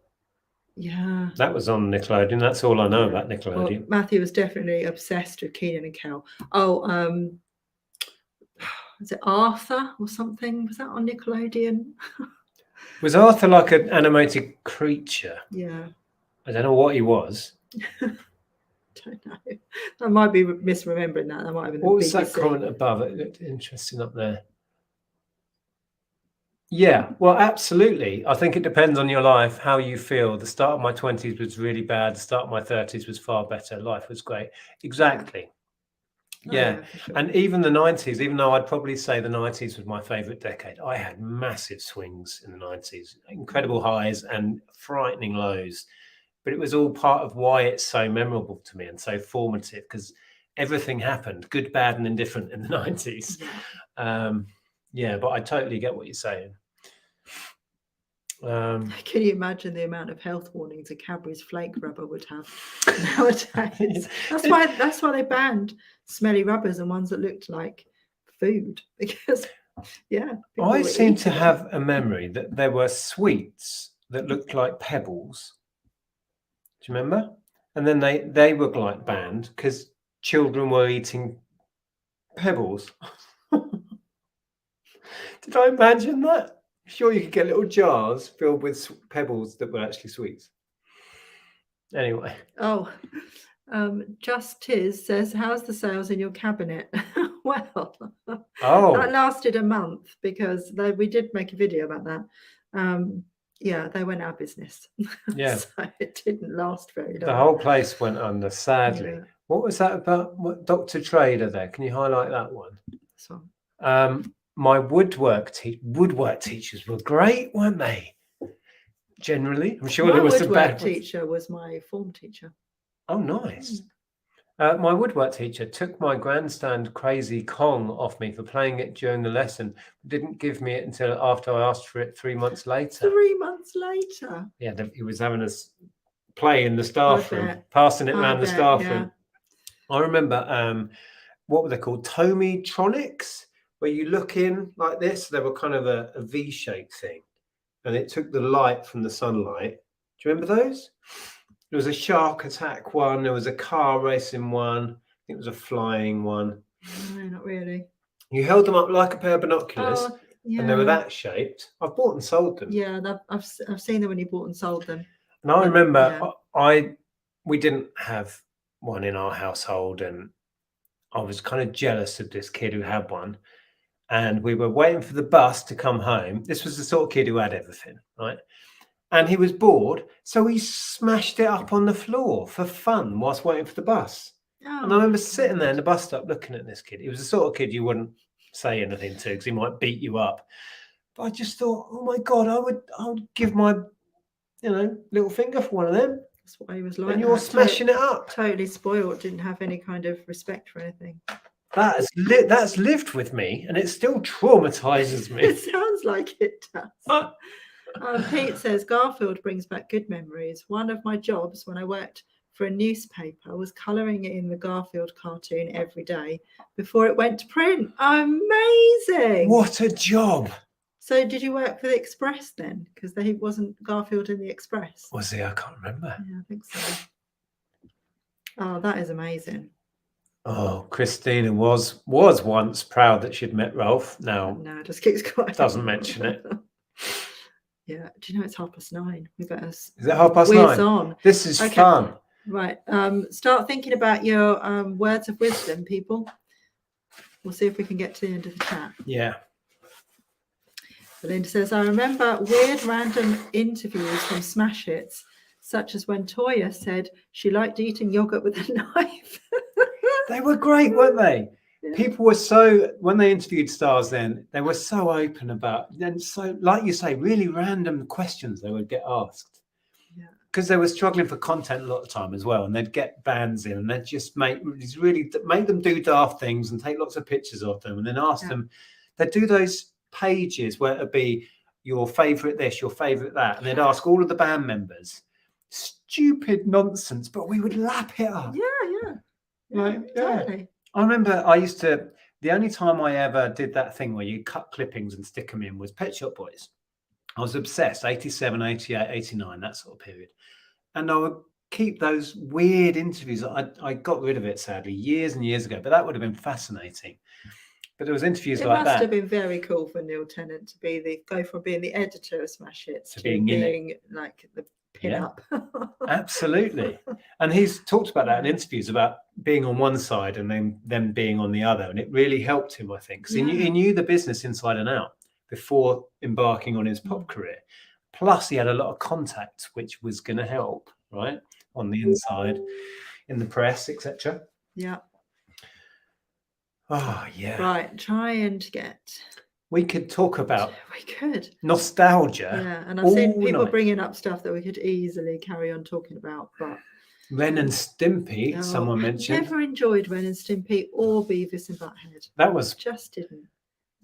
Yeah. That was on Nickelodeon. That's all I know about Nickelodeon. Well, Matthew was definitely obsessed with Keenan and Kel. Was it Arthur or something? Was that on Nickelodeon? Was Arthur like an animated creature? Yeah. I don't know what he was. Don't know. I might be misremembering that. That might have been. What was that comment above? It looked interesting up there. Yeah, well, absolutely. I think it depends on your life, how you feel. The start of my 20s was really bad. The start of my 30s was far better. Life was great. Exactly. Yeah. Sure. And even the 90s, even though I'd probably say the 90s was my favorite decade, I had massive swings in the 90s, incredible highs and frightening lows. But it was all part of why it's so memorable to me and so formative, because everything happened, good, bad, and indifferent in the 90s. Yeah, but I totally get what you're saying. Can you imagine the amount of health warnings a Cadbury's flake rubber would have nowadays? That's why they banned smelly rubbers and ones that looked like food, because I seem to have a memory that there were sweets that looked like pebbles. Do you remember? And then they were like banned because children were eating pebbles. Did I imagine that? Sure, you could get little jars filled with pebbles that were actually sweets. Anyway. Just Tiz says, how's the sales in your cabinet? Well, that lasted a month because we did make a video about that. They went out of business. Yeah. So it didn't last very long. The whole place went under, sadly. Yeah. What was that about? What, Dr. Trader there? Can you highlight that one? This one. My woodwork teachers were great, weren't they? Generally, I'm sure there was some bad. My woodwork teacher was my form teacher. Oh, nice. My woodwork teacher took my grandstand Crazy Kong off me for playing it during the lesson. Didn't give me it until after I asked for it 3 months later. 3 months later? Yeah, he was having us play in the staff room, passing it around the staff room. I remember, what were they called? Tomy-tronics, where you look in like this. They were kind of a V-shaped thing. And it took the light from the sunlight. Do Do you remember those? There was a shark attack one. There was a car racing one. I think it was a flying one. No, not really. You held them up like a pair of binoculars, Oh, yeah. and they were that shaped. I've bought and sold them. Yeah, I've seen them when you bought and sold them. And I remember Yeah. we didn't have one in our household, and I was kind of jealous of this kid who had one. And we were waiting for the bus to come home. This was the sort of kid who had everything, right? And he was bored, so he smashed it up on the floor for fun whilst waiting for the bus. Oh, And I remember my sitting there in God. the bus stop looking at this kid. He was the sort of kid you wouldn't say anything to because he might beat you up. But I just thought, oh my God, I would give my, little finger for one of them. That's what he was like. And you're smashing it up. Totally spoiled. Didn't have any kind of respect for anything. That's lived with me, and it still traumatizes me. It sounds like it does. Pete says Garfield brings back good memories. One of my jobs when I worked for a newspaper was colouring in the Garfield cartoon every day before it went to print. Amazing! What a job! So did you work for the Express then? Because there wasn't Garfield in the Express. Was he? I can't remember. Yeah, I think so. Oh, that is amazing. Oh, Christina was once proud that she'd met Ralph. Now No, just keeps quiet. doesn't mention it. Yeah. Do you know it's 9:30? We better. Is it 9:30? Whiz on. This is Okay. fun. Right. Start thinking about your words of wisdom, people. We'll see if we can get to the end of the chat. Yeah. Belinda says, I remember weird random interviews from Smash Hits, such as when Toya said she liked eating yogurt with a knife. They were great, weren't they? Yeah. People were so, when they interviewed stars then, they were so open about, and so, like you say, really random questions they would get asked. Yeah. Because they were struggling for content a lot of the time as well. And they'd get bands in and they'd just make them do daft things and take lots of pictures of them and then ask them, they'd do those pages where it'd be your favorite this, your favorite that. And they'd ask all of the band members stupid nonsense, but we would lap it up. Yeah. Totally. I remember the only time I ever did that thing where you cut clippings and stick them in was Pet Shop Boys. I was obsessed, 87, 88, 89, that sort of period. And I would keep those weird interviews. I got rid of it, sadly, years and years ago, but that would have been fascinating. But there was interviews like that. It must have been very cool for Neil Tennant to go from being the editor of Smash Hits to being like the pin-up. Absolutely. And he's talked about that in interviews about being on one side and then them being on the other. And it really helped him, I think, because he knew the business inside and out before embarking on his pop career. Plus, he had a lot of contacts, which was going to help, right? On the inside, in the press, etc. Yeah. Oh, yeah. Right. Try and get. We could talk about nostalgia. Yeah. And I've seen people bringing up stuff that we could easily carry on talking about, but. Ren and Stimpy, someone mentioned. Never enjoyed Ren and Stimpy or Beavis and Butthead. That was. Just didn't.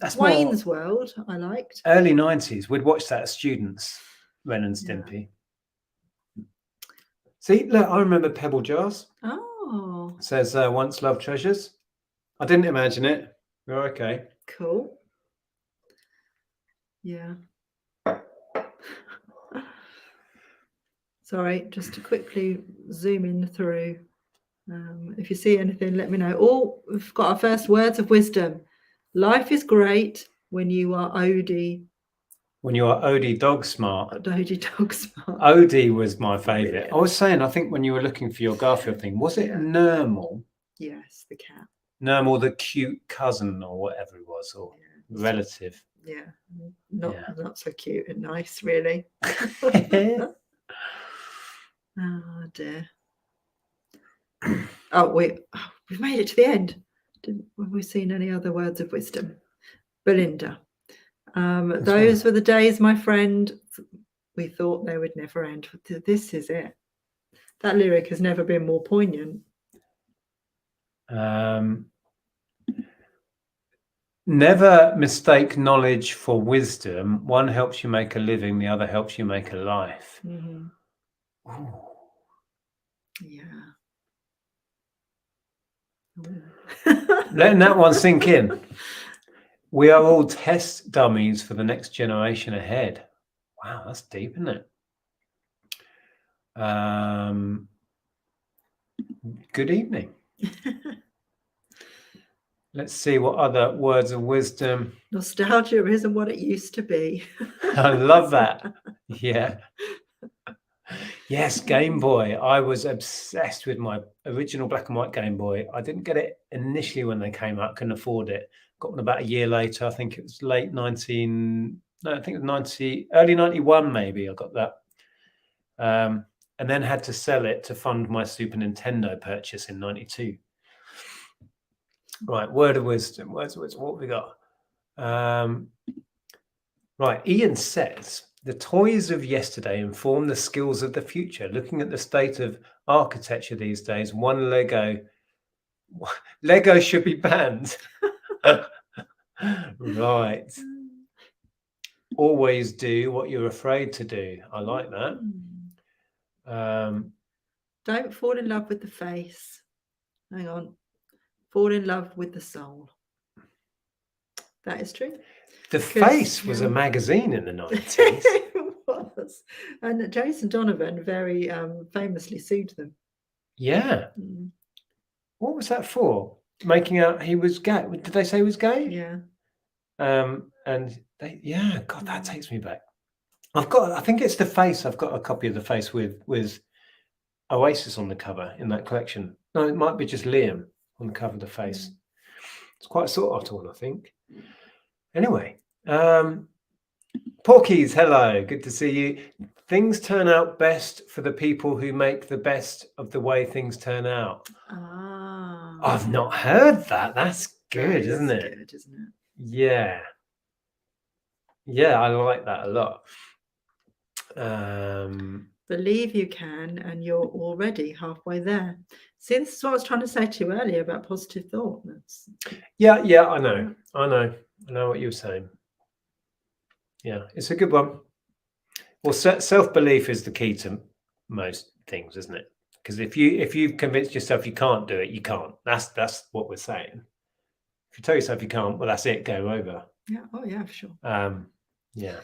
That's Wayne's World, I liked. Early 90s, we'd watch that as students, Ren and Stimpy. Yeah. See, look, I remember Pebble Jars. Oh. It says, once loved treasures. I didn't imagine it. We're okay. Cool. Yeah. Sorry, just to quickly zoom in through. If you see anything, let me know. Oh, we've got our first words of wisdom. Life is great when you are Odie. When you are Odie dog smart. Odie dog smart. Odie was my favourite. I was saying, I think when you were looking for your Garfield thing, was it Nermal? Yes, the cat. Nermal, the cute cousin or whatever it was, or relative. Yeah, not so cute and nice, really. Oh dear. We've made it to the end. Have we seen any other words of wisdom? Belinda. Those were the days, my friend. We thought they would never end. This is it. That lyric has never been more poignant. Never mistake knowledge for wisdom. One helps you make a living, the other helps you make a life. Mm-hmm. Letting that one sink in. We are all test dummies for the next generation ahead. Wow, that's deep, isn't it? Good evening. Let's see what other words of wisdom. Nostalgia isn't what it used to be. I love that. Yeah. Yes, Game Boy. I was obsessed with my original black and white Game Boy. I didn't get it initially when they came out, couldn't afford it. Got one about a year later. I think it was early 91 maybe. I got that. And then had to sell it to fund my Super Nintendo purchase in 92. Right, word of wisdom. What have we got? Right, Ian says, the toys of yesterday inform the skills of the future. Looking at the state of architecture these days, one Lego should be banned. Right. Always do what you're afraid to do. I like that. Don't fall in love with the face. Hang on. Fall in love with the soul. That is true. The Face was a magazine in the 90s. It was. And Jason Donovan very famously sued them. Yeah. What was that for? Making out he was gay. Did they say he was gay? Yeah. And they, yeah, God, that takes me back. I think it's The Face. I've got a copy of The Face with Oasis on the cover in that collection. No, it might be just Liam on the cover of The Face. It's quite a sought after one, I think. Anyway, Porkies, hello, good to see you. Things turn out best for the people who make the best of the way things turn out. I've not heard that. That's good, isn't it? Good, isn't it? Yeah. Yeah, I like that a lot. Believe you can, and you're already halfway there. See, this is what I was trying to say to you earlier about positive thought. Yeah, I know what you were saying. Yeah, it's a good one. Well, self-belief is the key to most things, isn't it? Because if you've convinced yourself you can't do it, you can't. That's what we're saying. If you tell yourself you can't, well, that's it. Go over. Yeah. Oh, yeah, for sure. Yeah.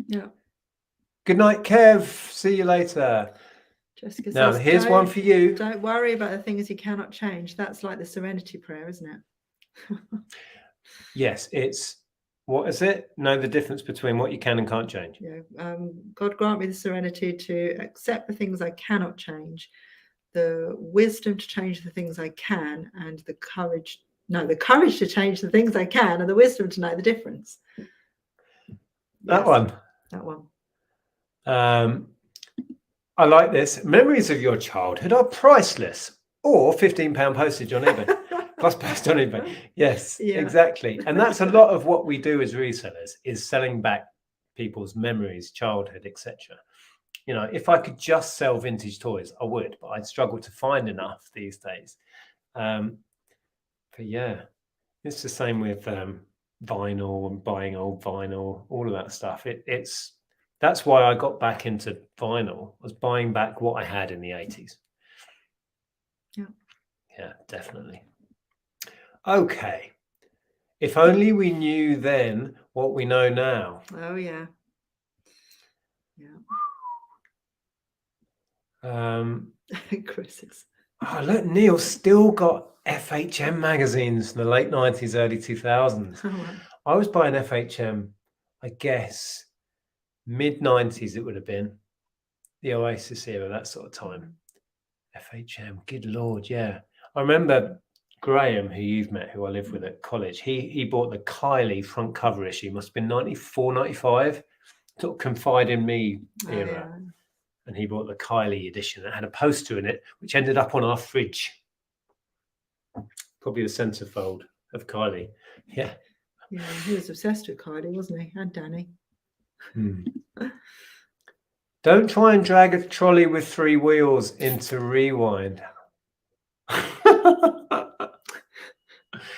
Yeah. Good night, Kev. See you later. Jessica now, says, here's one for you. Don't worry about the things you cannot change. That's like the serenity prayer, isn't it? Yes, it's, what is it? Know the difference between what you can and can't change. Yeah. God grant me the serenity to accept the things I cannot change, the wisdom to change the things I can, and the courage to change the things I can, and the wisdom to know the difference. That That one. I like this. Memories of your childhood are priceless, or £15 postage on eBay. Plus post on eBay. Yes, yeah. Exactly. And that's a lot of what we do as resellers, is selling back people's memories, childhood, etc. You know, if I could just sell vintage toys, I would, but I'd struggle to find enough these days. But yeah, it's the same with vinyl and buying old vinyl, all of that stuff. That's why I got back into vinyl, was buying back what I had in the 80s. Yeah, definitely. Okay. If only we knew then what we know now. Oh, yeah. Chris is... Oh, look, Neil's still got FHM magazines from the late 90s, early 2000s. Oh, wow. I was buying FHM, I guess, mid-90s it would have been. The Oasis era, that sort of time. FHM, good Lord, yeah. I remember Graham, who you've met, who I lived with at college, he bought the Kylie front cover issue, must have been 94, 95, sort of Confide in Me era. Oh, yeah. And he bought the Kylie edition that had a poster in it, which ended up on our fridge. Probably the centerfold of Kylie. Yeah. Yeah, he was obsessed with Kylie, wasn't he? And Danny. Don't try and drag a trolley with 3 wheels into Rewind.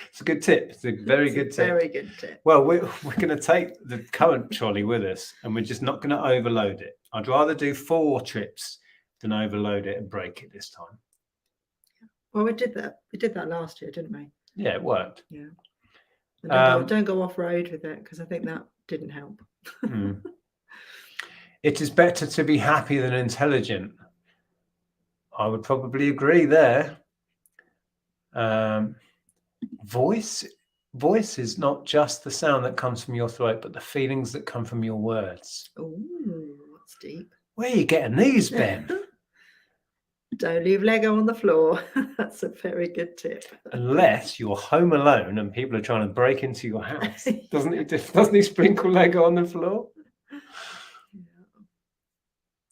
It's a good tip. It's a very good tip. Very good tip. Well, we're going to take the current trolley with us, and we're just not going to overload it. I'd rather do 4 trips than overload it and break it this time. Well, we did that. We did that last year, didn't we? Yeah, it worked. Yeah. And don't go off road with it, because I think that didn't help. It is better to be happy than intelligent. I would probably agree there. Voice is not just the sound that comes from your throat, but the feelings that come from your words. Oh, that's deep. Where are you getting these, Ben? Don't leave Lego on the floor. That's a very good tip. Unless you're home alone and people are trying to break into your house. Doesn't he sprinkle Lego on the floor?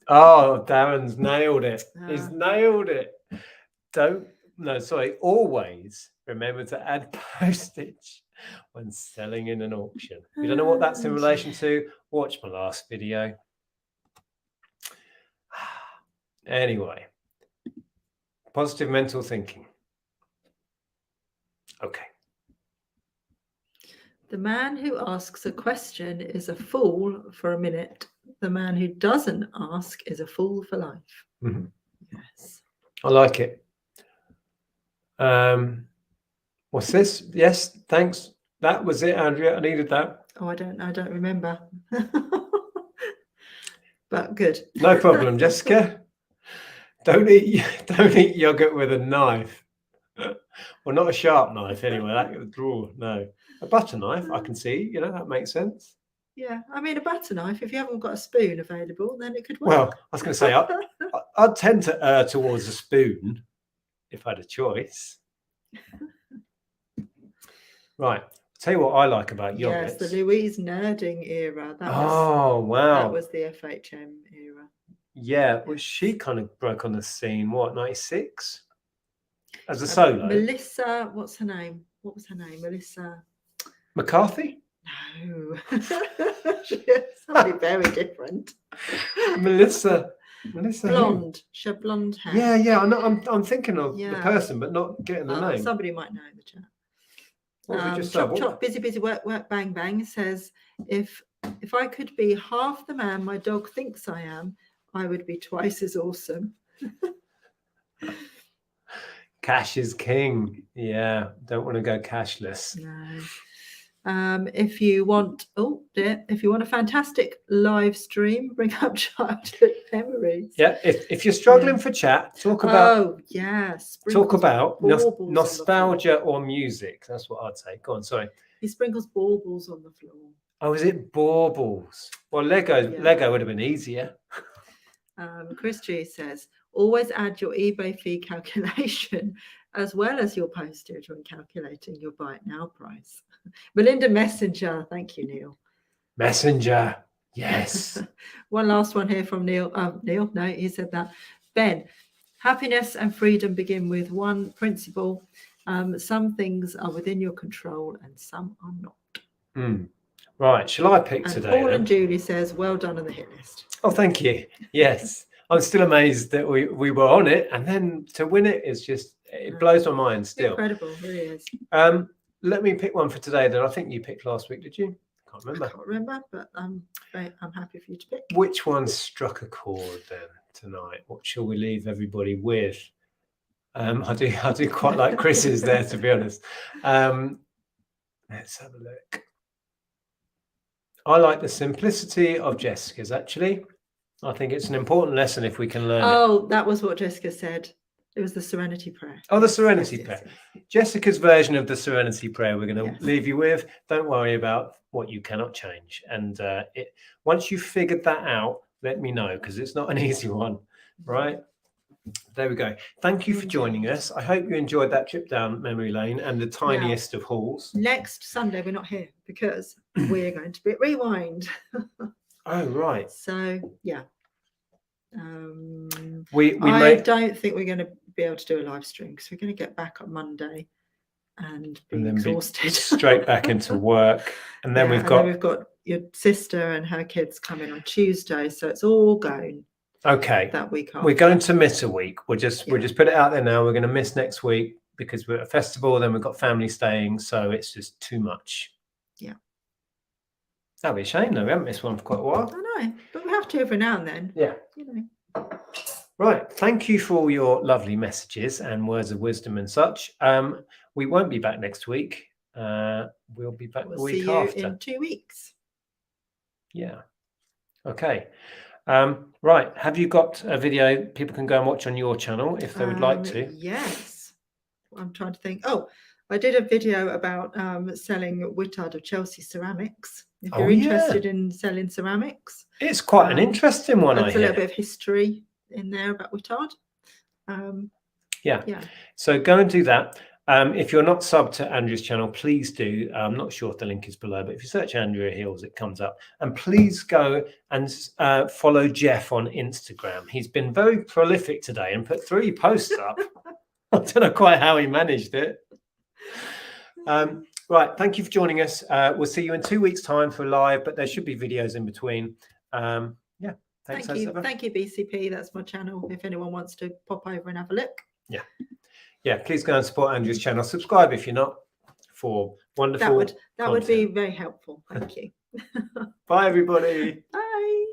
Oh, Darren's nailed it. He's nailed it. Always remember to add postage when selling in an auction. If you don't know what that's in relation to, watch my last video. Anyway, positive mental thinking. Okay. The man who asks a question is a fool for a minute. The man who doesn't ask is a fool for life. Mm-hmm. Yes. I like it. What's this? Yes, thanks. That was it, Andrea. I needed that. Oh, I don't remember. But good. No problem, Jessica. Don't eat yogurt with a knife. Well, not a sharp knife anyway. That could draw. No, a butter knife. I can see. That makes sense. Yeah, I mean, a butter knife. If you haven't got a spoon available, then it could work. Well, I was going to say I'd tend to err towards a spoon if I had a choice. Right. Tell you what I like about yogurts. Yes, the Louise Nerding era. Wow. That was the FHM era. Yeah, well, she kind of broke on the scene, 96? As a solo? Melissa, what's her name? What was her name? Melissa McCarthy? No. Somebody very different. Melissa Blonde. She had blonde hair. Yeah. I'm thinking of the person, but not getting the name. Somebody might know in the chat. What have we just chop, said? chop, busy, work, bang, bang says, if I could be half the man my dog thinks I am, I would be twice as awesome. Cash is king. Yeah, don't want to go cashless. No. If you want a fantastic live stream, bring up childhood memories. Yeah, if you're struggling for chat, talk about. Oh yes. Talk about nostalgia or music. That's what I'd say. Go on, sorry. He sprinkles baubles on the floor. Oh, is it baubles? Well, Lego would have been easier. Chris G says, always add your eBay fee calculation as well as your postage when calculating your buy it now price. Melinda Messenger, thank you, Neil. Messenger, yes. One last one here from Neil. Neil, no, he said that. Ben, happiness and freedom begin with one principle. Some things are within your control and some are not. Right, shall I pick and today? Paul and Julie says, well done on the hit list. Oh, thank you. Yes, I'm still amazed that we were on it, and then to win it is just, it blows my mind still. Incredible, it really is. Let me pick one for today that I think you picked last week, did you? Can't remember. I can't remember, but I'm happy for you to pick. Which one struck a chord then tonight? What shall we leave everybody with? I do quite like Chris's there, to be honest. Let's have a look. I like the simplicity of Jessica's, actually. I think it's an important lesson if we can learn it. That was what Jessica said. It was the Serenity Prayer. Oh, the Serenity Prayer. Yes. Jessica's version of the Serenity Prayer we're going to leave you with. Don't worry about what you cannot change. And once you've figured that out, let me know, because it's not an easy one, right? There we go. Thank you for joining us. I hope you enjoyed that trip down memory lane and the tiniest of halls. Next Sunday, we're not here because we're going to be at Rewind. Oh, right. So, yeah. I don't think we're going to be able to do a live stream because we're going to get back on Monday and be exhausted. Straight back into work. And then we've got your sister and her kids coming on Tuesday. So it's all going. Okay. That week after. We're going to miss a week. We'll just put it out there now. We're going to miss next week because we're at a festival. Then we've got family staying. So it's just too much. Yeah. That'd be a shame though. We haven't missed one for quite a while. I know, but we have to every now and then. Yeah. Right. Thank you for all your lovely messages and words of wisdom and such. We won't be back next week. We'll be back the week after. See you in 2 weeks. Yeah. Okay. Right, have you got a video people can go and watch on your channel if they would like to? Yes. I'm trying to think. Oh, I did a video about selling Whittard of Chelsea ceramics. If you're Oh, yeah. interested in selling ceramics, It's quite an interesting one, I there's a little hear. bit of history in there about Whittard. Yeah. Yeah. So go and do that. If you're not subbed to Andrea's channel, please do. I'm not sure if the link is below, but if you search Andrea Hills, it comes up. And please go and follow Jeff on Instagram. He's been very prolific today and put 3 posts up. I don't know quite how he managed it. Right. Thank you for joining us. We'll see you in 2 weeks' time for live, but there should be videos in between. Yeah. Thanks. Thank you. Thank you, BCP. That's my channel. If anyone wants to pop over and have a look. Yeah, please go and support Andrew's channel. Subscribe if you're not, for wonderful That would be content. very helpful. Thank you. Bye, everybody. Bye.